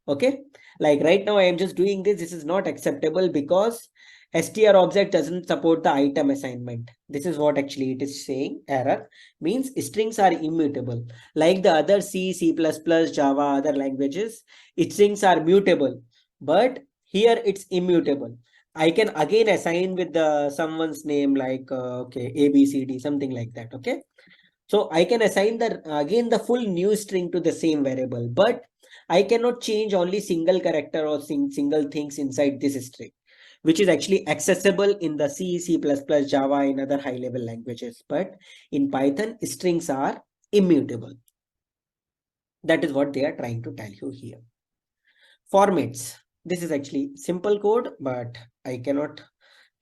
Okay, like right now I am just doing this. This is not acceptable because str object doesn't support the item assignment. This is what actually it is saying. Error means strings are immutable. Like the other C, C++, Java, other languages, strings are mutable, but here it's immutable. I can again assign with the someone's name like okay, ABCD, something like that. Okay, so I can assign the again the full new string to the same variable, but I cannot change only single character or single things inside this string, which is actually accessible in the C, C++, Java, in other high level languages. But in Python, strings are immutable. That is what they are trying to tell you here. Formats. This is actually simple code, but I cannot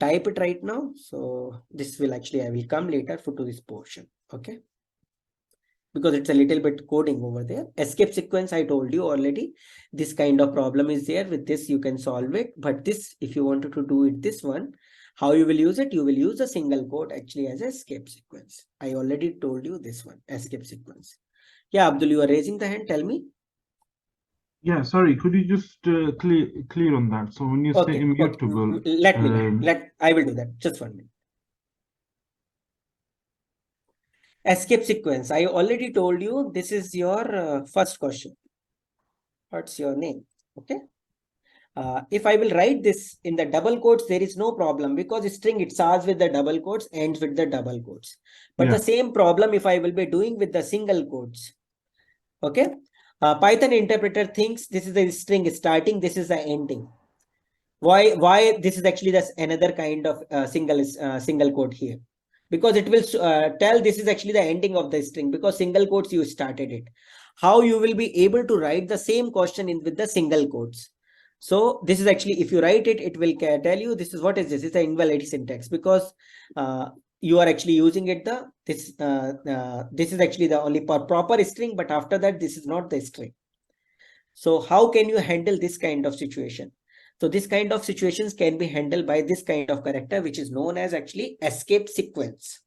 type it right now. So this will actually, I will come later to this portion. Okay. Because it's a little bit coding over there. Escape sequence, I told you already, this kind of problem is there. With this, you can solve it. But this, if you wanted to do it, this one, how you will use it? You will use a single quote actually as escape sequence. I already told you this one, escape sequence. Yeah, Abdul, you are raising the hand. Tell me. Yeah, sorry. Could you just clear on that? So when you say Okay, immutable, I will do that. Just 1 minute. Escape sequence. I already told you this is your first question. What's your name? Okay. If I will write this in the double quotes, there is no problem because string, it starts with the double quotes, ends with the double quotes. But the same problem if I will be doing with the single quotes. Okay. Python interpreter thinks this is the string starting, this is the ending. Why this is actually this another kind of single quote here? Because it will tell this is actually the ending of the string, because single quotes you started it. How you will be able to write the same question in with the single quotes? So this is actually, if you write it, it will tell you this is what is this? It's an invalid syntax, because you are actually using it this is actually the only proper string, but after that this is not the string. So how can you handle this kind of situation? So this kind of situations can be handled by this kind of character, which is known as actually escape sequence.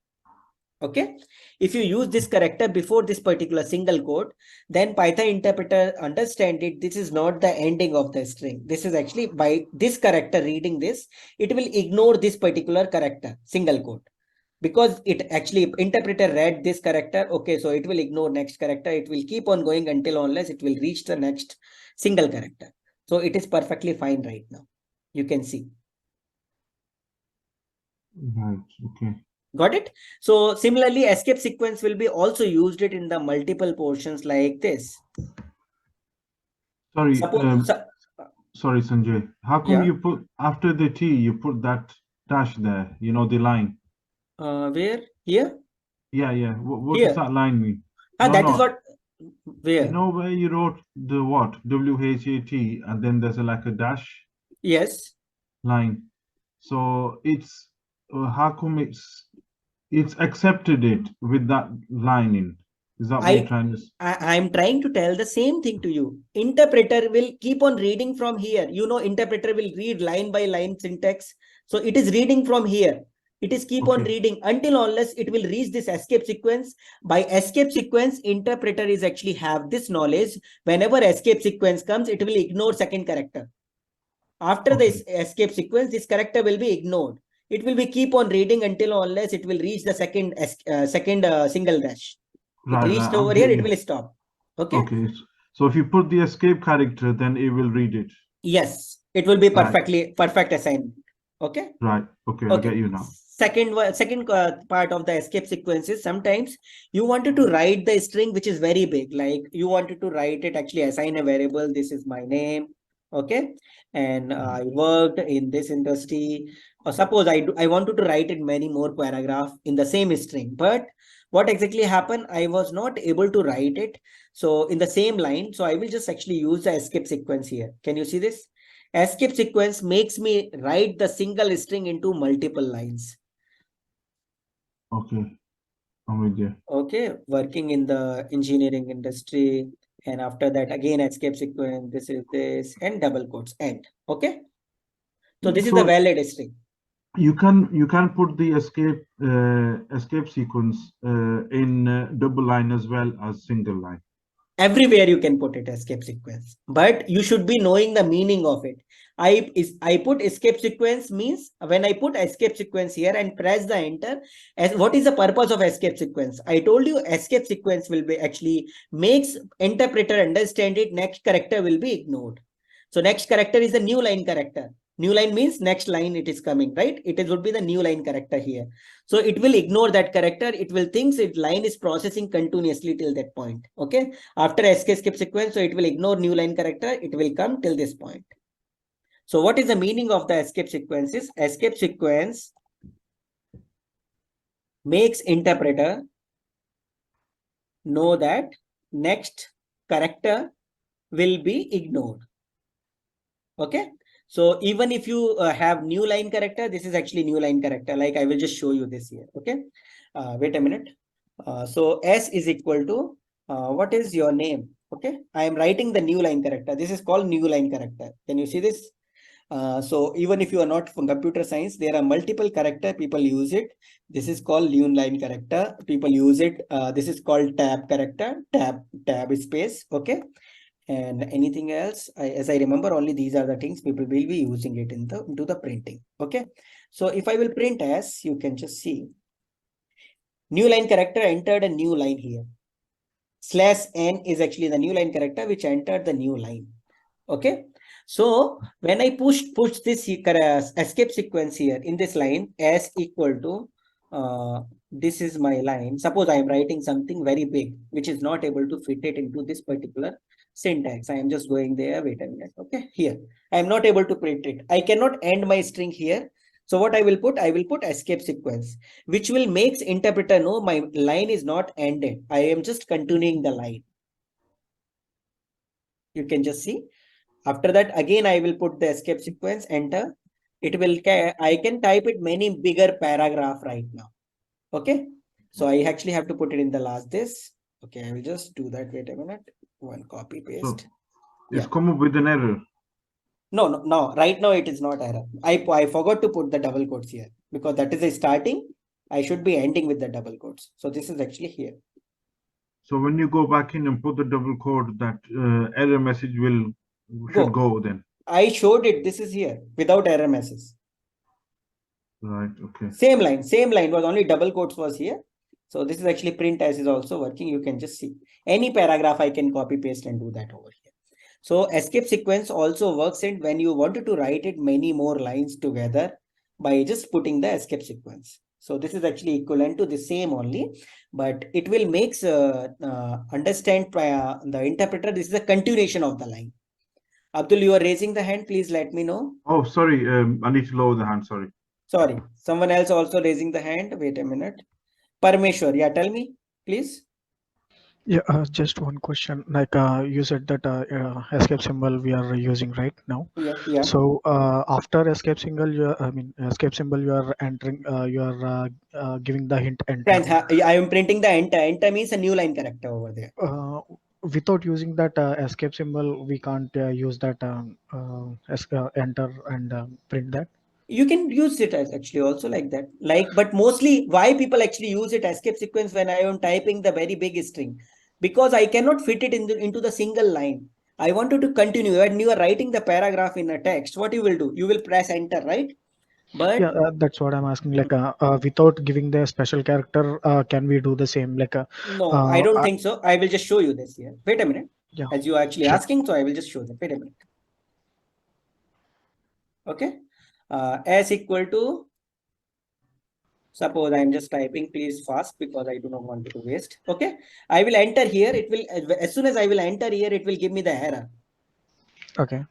Okay. If you use this character before this particular single quote, then Python interpreter understand it. This is not the ending of the string. This is actually, by this character reading this, it will ignore this particular character, single quote. Because it actually interpreter read this character. Okay, so it will ignore next character. It will keep on going until unless it will reach the next single character. So it is perfectly fine right now. You can see. Right. Okay. Got it? So similarly, escape sequence will be also used it in the multiple portions like this. Sorry, Suppose, sorry, Sanjay. How come you put after the T, you put that dash there? You know, the line. Where? Here? Yeah. What Here. does that line mean? That is what. Where? You know where you wrote the what? WHAT, and then there's like a dash. Yes. Line. So it's how come it's accepted it with that line in? Is that what you're trying to? I'm trying to tell the same thing to you. Interpreter will keep on reading from here. You know, interpreter will read line by line syntax. So it is reading from here. It is keep on reading until unless it will reach this escape sequence. By escape sequence, interpreter is actually have this knowledge. Whenever escape sequence comes, it will ignore second character. After this escape sequence, this character will be ignored. It will be keep on reading until unless it will reach the second single dash. It reached over here, it will stop. Okay. So if you put the escape character, then it will read it. Yes, it will be perfect assignment. Okay. Right. Okay. I get you now. Second part of the escape sequence is sometimes you wanted to write the string which is very big, like you wanted to write it, actually assign a variable. This is my name. Okay. And I worked in this industry. Or suppose I wanted to write it many more paragraph in the same string, but what exactly happened? I was not able to write it. So in the same line, so I will just actually use the escape sequence here. Can you see this? Escape sequence makes me write the single string into multiple lines. Okay. I'm with you. Okay. Working in the engineering industry. And after that, again, escape sequence, this is this, and double quotes, end. Okay. So this is the valid string. You can put the escape sequence in double line as well as single line. Everywhere you can put it escape sequence, but you should be knowing the meaning of it. I put escape sequence means when I put escape sequence here and press the enter, as what is the purpose of escape sequence? I told you escape sequence will be actually makes interpreter understand it. Next character will be ignored. So next character is the new line character. New line means next line it is coming, right? Would be the new line character here. So it will ignore that character. It will think its line is processing continuously till that point. Okay. After escape sequence, so it will ignore new line character. It will come till this point. So what is the meaning of the escape sequences? Escape sequence makes interpreter know that next character will be ignored. Okay. So even if you have new line character, this is actually new line character. Like I will just show you this here. Okay. Wait a minute. So S is equal to, what is your name? Okay. I am writing the new line character. This is called new line character. Can you see this? So even if you are not from computer science, there are multiple character people use it. This is called new line character. People use it. This is called tab character, tab space. Okay. And anything else, as I remember, only these are the things people will be using it into the printing. Okay. So if I will print as, you can just see. New line character entered a new line here. /n is actually the new line character which entered the new line. Okay. So when I push this escape sequence here in this line s equal to this is my line. Suppose I am writing something very big which is not able to fit it into this particular syntax. I am just going there. Wait a minute. Okay, here I am not able to print it. I cannot end my string here. So what I will put escape sequence, which will makes interpreter know my line is not ended. I am just continuing the line. You can just see. After that, again, I will put the escape sequence, enter. It will, I can type it many bigger paragraph right now. Okay. So I actually have to put it in the last this. Okay, I will just do that. Wait a minute. One copy paste. So it's come up with an error. No. Right now it is not error. I forgot to put the double quotes here because that is a starting. I should be ending with the double quotes. So this is actually here. So when you go back in and put the double quote, that error message should go then. I showed it. This is here without error message. Right. Okay. Same line was only double quotes was here. So this is actually print as is also working. You can just see any paragraph I can copy paste and do that over here. So escape sequence also works in when you wanted to write it many more lines together by just putting the escape sequence. So this is actually equivalent to the same only, but it will makes understand the interpreter. This is a continuation of the line. Abdul, you are raising the hand. Please let me know. Oh, sorry. I need to lower the hand. Sorry. Sorry. Someone else also raising the hand. Wait a minute. Parameshwar. Yeah, tell me, please. Yeah, just one question. Like you said that escape symbol we are using right now. Yeah. So after escape symbol, escape symbol, you are entering. You are giving the hint enter. Friends, I am printing the enter. Enter means a new line character over there. Without using that escape symbol, we can't use that enter and print that. You can use it as actually also like that. But mostly why people actually use it escape sequence when I am typing the very big string, because I cannot fit it into the single line. I wanted to continue. When you are writing the paragraph in a text, what you will do? You will press enter, right? But yeah, that's what I'm asking. Like without giving the special character, can we do the same? Like no, I don't think so. I will just show you this here. Wait a minute. Yeah. As you are actually asking, so I will just show that. Wait a minute. Okay. S equal to, suppose I am just typing, please fast because I do not want it to waste. Okay. I will enter here. It will, as soon as I will enter here, it will give me the error. Okay.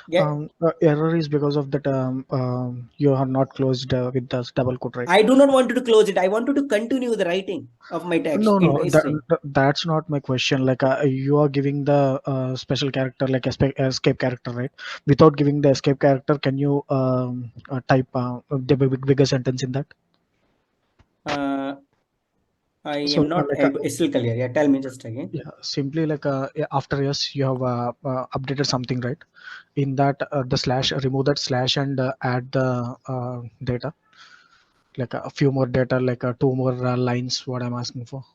Yeah. Error is because of that you are not closed with the double quote, right? I do not want to close it. I wanted to continue the writing of my text. No, that's not my question. Like you are giving the special character, like escape character, right? Without giving the escape character, can you type the bigger sentence in that? I am not still clear. Yeah, tell me just again. Yeah, simply like after yes, you have updated something, right? In that the slash, remove that slash and add the data, like a few more data, like 2 more lines. What I'm asking for.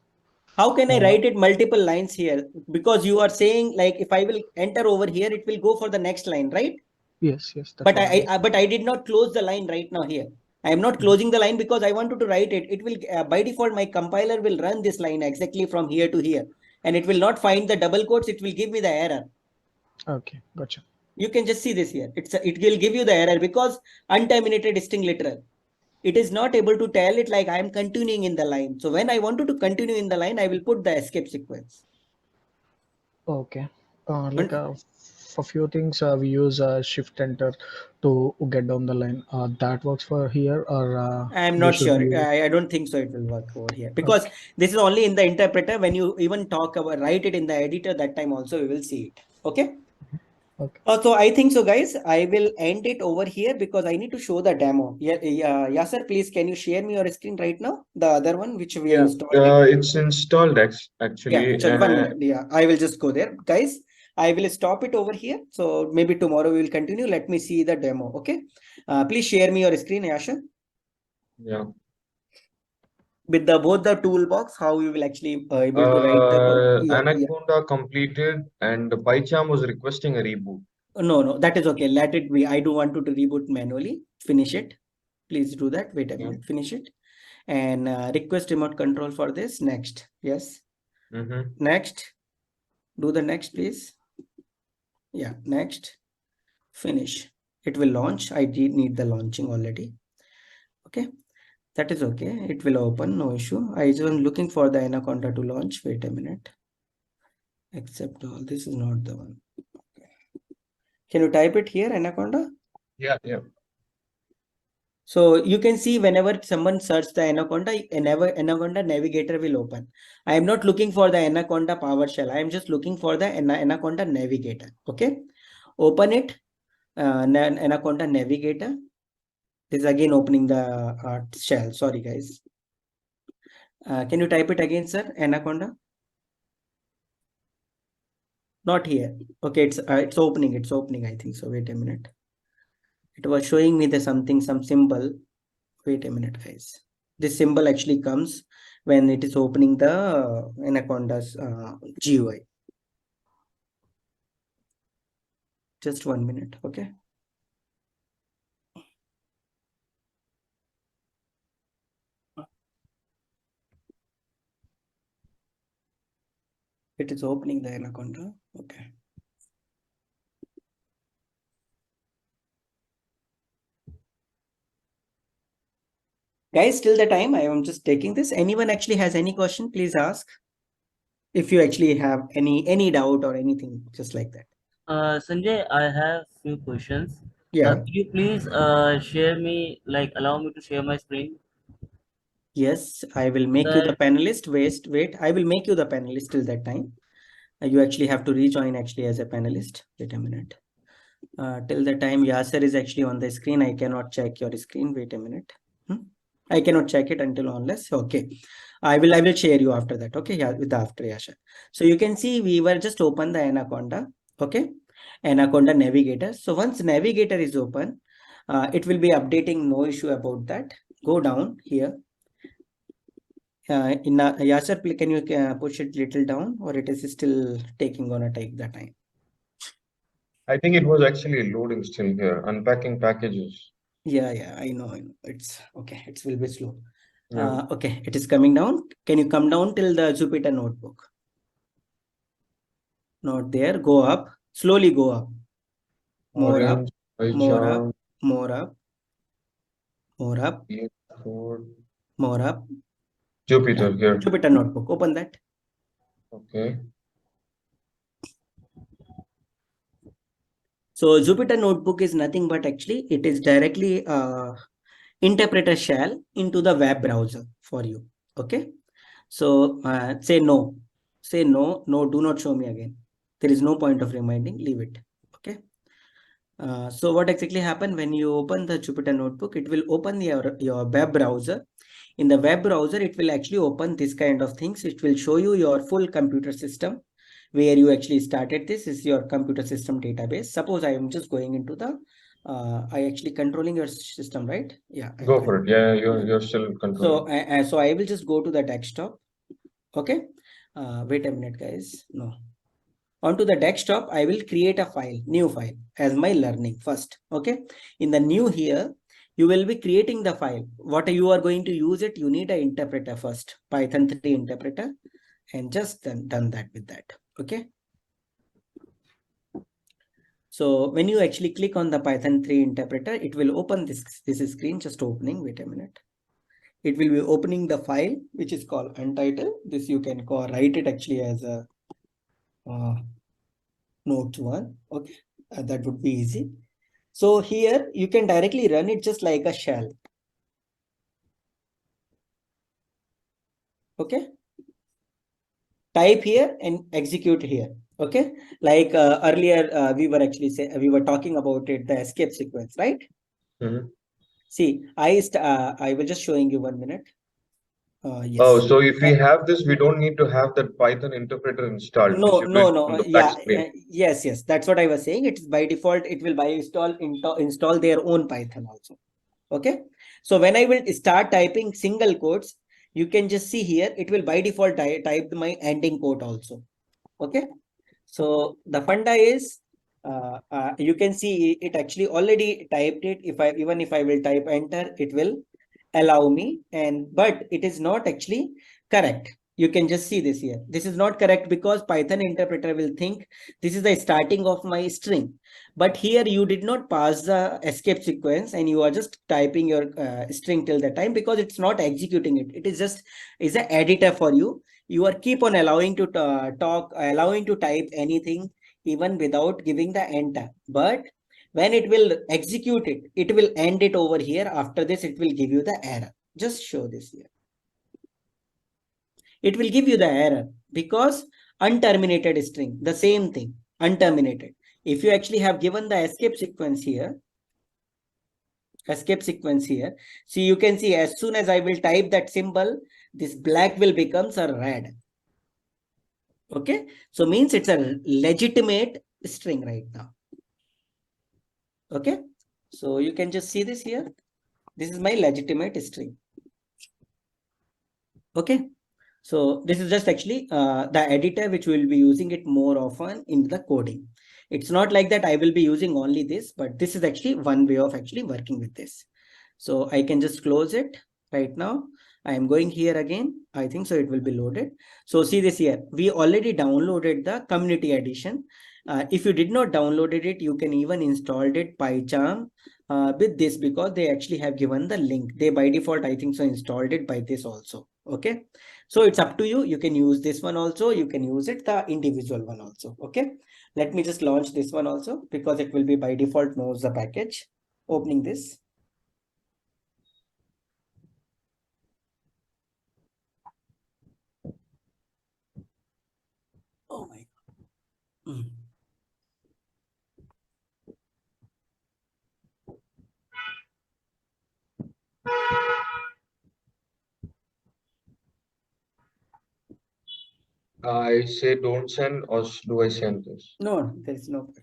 How can I write it multiple lines here? Because you are saying like if I will enter over here, it will go for the next line, right? Yes. But I did not close the line right now here. I am not closing the line because I wanted to write it. It will by default my compiler will run this line exactly from here to here, and it will not find the double quotes. It will give me the error. Okay, gotcha. You can just see this here. It will give you the error because unterminated string literal. It is not able to tell it like I am continuing in the line. So when I wanted to continue in the line, I will put the escape sequence. Okay. Like for few things we use shift enter to get down the line. That works for here, or I am not sure. I don't think so it will work over here because this is only in the interpreter. When you even talk about write it in the editor, that time also we will see it. Okay. Okay. So I think so, guys. I will end it over here because I need to show the demo. Yeah, sir. Please, can you share me your screen right now? The other one which we installed. It's installed actually. Yeah, 1 minute. Yeah, I will just go there, guys. I will stop it over here. So maybe tomorrow we will continue. Let me see the demo. Okay. Please share me your screen, Yasha. Yeah. With both the toolbox, how you will actually able to write the Anaconda completed and PyCharm was requesting a reboot. No, that is okay. Let it be. I do want to reboot manually. Finish it. Please do that. Wait a minute. Finish it. and request remote control for this. Next. Yes. Next. Do the next, please. Yeah, next. Finish. It will launch. I did need the launching already. Okay, that is okay. It will open, no issue. I was looking for the Anaconda to launch. Wait a minute. Accept all. This is not the one. Okay. Can you type it here, Anaconda? Yeah. So you can see whenever someone search the Anaconda Navigator will open. I am not looking for the Anaconda PowerShell. I am just looking for the Anaconda Navigator. Okay, open it. Anaconda Navigator. This is again opening the shell. Sorry, guys. Can you type it again, sir? Anaconda. Not here. Okay, it's opening. It's opening. I think so. Wait a minute. It was showing me the some symbol. Wait a minute, guys. This symbol actually comes when it is opening the Anaconda's GUI. Just 1 minute, okay? It is opening the Anaconda, okay. Guys, till the time I am just taking this. Anyone actually has any question, please ask. If you actually have any doubt or anything, just like that. Sanjay, I have few questions. Yeah. Could you please share me, allow me to share my screen? Yes, I will make you the panelist. Wait, I will make you the panelist till that time. You actually have to rejoin actually as a panelist. Wait a minute. Till the time Yasser is actually on the screen, I cannot check your screen. Wait a minute. I cannot check it until unless. Okay. I will share you after that. Okay. Yeah, with after Yasser. So you can see we were just open the Anaconda. Okay. Anaconda Navigator. So once Navigator is open, it will be updating. No issue about that. Go down here. Yasser, can you push it little down, or it is still taking gonna take the time? I think it was actually loading still here, unpacking packages. Yeah, I know. It's okay. It will be slow. Yeah. Okay, it is coming down. Can you come down till the Jupyter notebook? Not there. Go up. Slowly go up. More up. Orange, pie More up. chart, More up. More up. code. More up. Jupyter here. Jupyter notebook. Open that. Okay. So Jupyter notebook is nothing but actually it is directly interpreter shell into the web browser for you. Okay. So say no. Say no. No, do not show me again. There is no point of reminding. Leave it. Okay. So what exactly happened when you open the Jupyter notebook? It will open your web browser. In the web browser, it will actually open this kind of things. It will show you your full computer system where you actually started. This is your computer system database. Suppose I am just going into the I actually controlling your system, right? Yeah. Go for it. Yeah, you're still controlling. So I will just go to the desktop. Okay. Wait a minute, guys. No. Onto the desktop, I will create a file, new file as my learning first. Okay. In the new here, you will be creating the file. What you are going to use it, you need an interpreter first, Python 3 interpreter, and just then done that with that. Okay. So when you actually click on the Python 3 interpreter, it will open this screen, just opening. Wait a minute. It will be opening the file, which is called untitled. This you can write it actually as a note 1. Okay. That would be easy. So here you can directly run it just like a shell. Okay. Type here and execute here. Okay. Like earlier we were talking about it, the escape sequence, right? See, I was just showing you 1 minute. Yes. Oh, so if we have this, we don't need to have that Python interpreter installed. No. On the Yeah. back screen. Yes. That's what I was saying. It's by default. It will install their own Python also. Okay. So when I will start typing single quotes, you can just see here, it will by default type my ending quote also. Okay. So the funda is, you can see it actually already typed it. Even if I will type enter, it will allow me, but it is not actually correct. You can just see this here. This is not correct because Python interpreter will think this is the starting of my string. But here you did not pass the escape sequence and you are just typing your string till the time, because it's not executing it. It is just is an editor for you. You are keep on allowing to allowing to type anything even without giving the enter. But when it will execute it, it will end it over here. After this, it will give you the error. Just show this here. It will give you the error because unterminated string, the same thing, unterminated. If you actually have given the escape sequence here, see, you can see as soon as I will type that symbol, this black will becomes a red. Okay, so means it's a legitimate string right now. Okay, so you can just see this here. This is my legitimate string. Okay, so this is just actually the editor which we will be using it more often in the coding. It's not like that I will be using only this, but this is actually one way of actually working with this. So I can just close it right now. I am going here again. I think so it will be loaded. So see this here. We already downloaded the community edition. If you did not downloaded it, you can even installed it PyCharm with this, because they actually have given the link. They by default, I think so, installed it by this also. Okay. So it's up to you. You can use this one also. You can use it, the individual one also. Okay. Let me just launch this one also, because it will be by default knows the package. Opening this. Oh my God. I say don't send, or do I send this? No, there is no point.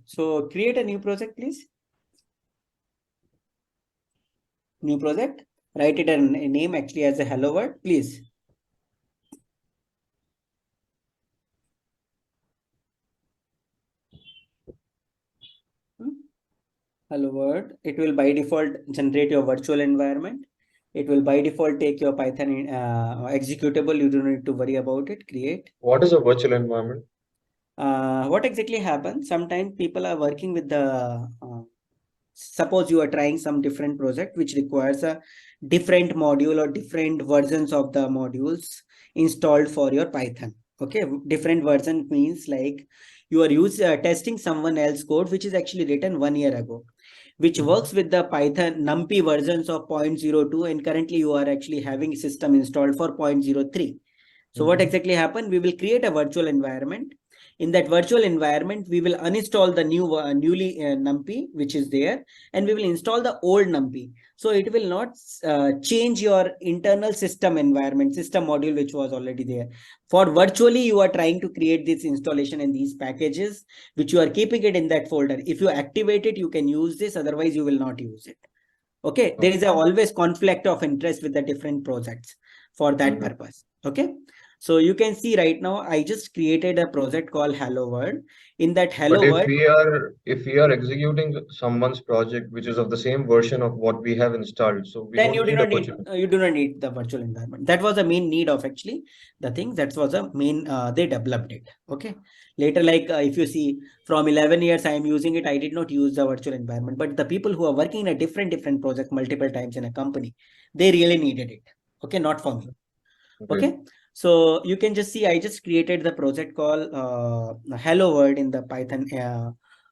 So create a new project, please. New project. Write it a name actually as a hello world, please. Hello world. It will by default generate your virtual environment. It will by default take your Python executable. You don't need to worry about it. Create. What is a virtual environment? What exactly happens? Sometimes people are working with the suppose you are trying some different project which requires a different module or different versions of the modules installed for your Python. Okay, different version means like you are testing someone else code which is actually written 1 year ago, which works with the Python NumPy versions of 0.02, and currently you are actually having system installed for 0.03. So what exactly happened? We will create a virtual environment. In that virtual environment, we will uninstall the newly NumPy, which is there, and we will install the old NumPy. So it will not change your internal system environment, system module, which was already there. For virtually, you are trying to create this installation in these packages, which you are keeping it in that folder. If you activate it, you can use this. Otherwise, you will not use it. Okay. There is always conflict of interest with the different projects for that purpose. Okay. So you can see right now, I just created a project called Hello World. In that Hello But World, if we are executing someone's project which is of the same version of what we have installed, so we then don't need a virtual. you do not need the virtual environment. That was the main need of actually the thing. That was a main they developed it. Okay. Later, like if you see from 11 years I am using it, I did not use the virtual environment. But the people who are working in a different project multiple times in a company, they really needed it. Okay, not for me. Okay. So you can just see I just created the project called Hello World in the Python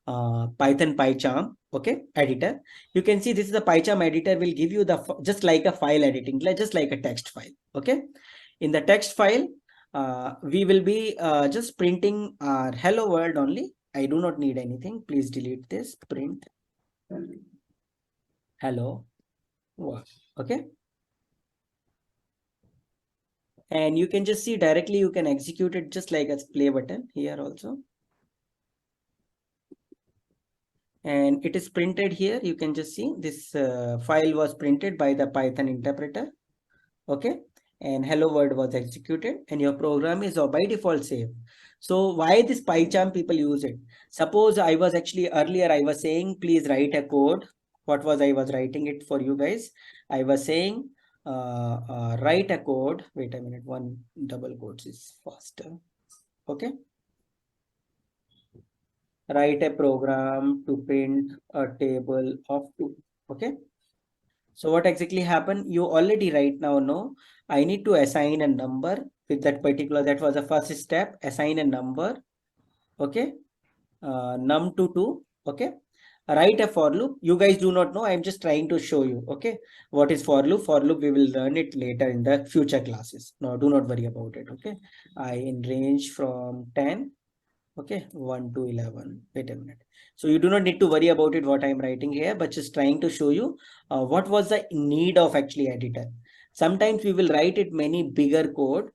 PyCharm. Okay, editor. You can see this is the PyCharm editor will give you the just like a file editing, just like a text file. Okay, in the text file, we will be just printing our Hello World only. I do not need anything. Please delete this. Print Hello World. Okay. And you can just see directly, you can execute it just like a play button here also. And it is printed here. You can just see this file was printed by the Python interpreter. Okay. And hello world was executed and your program is by default saved. So why this PyCharm people use it? Suppose I was actually earlier, I was saying, please write a code. What was I was writing it for you guys? I was saying, write a code. Wait a minute, one double quotes is faster. Okay. Write a program to print a table of 2. Okay. So what exactly happened? You already right now know I need to assign a number with that particular, that was the first step, assign a number. Okay. Num to 2. Okay. Write a for loop. You guys do not know. I'm just trying to show you. Okay. What is for loop? For loop, we will learn it later in the future classes. No, do not worry about it. Okay. I in range from 10. Okay, 1 to 11. Wait a minute. So you do not need to worry about it what I'm writing here, but just trying to show you what was the need of actually editor. Sometimes we will write it many bigger code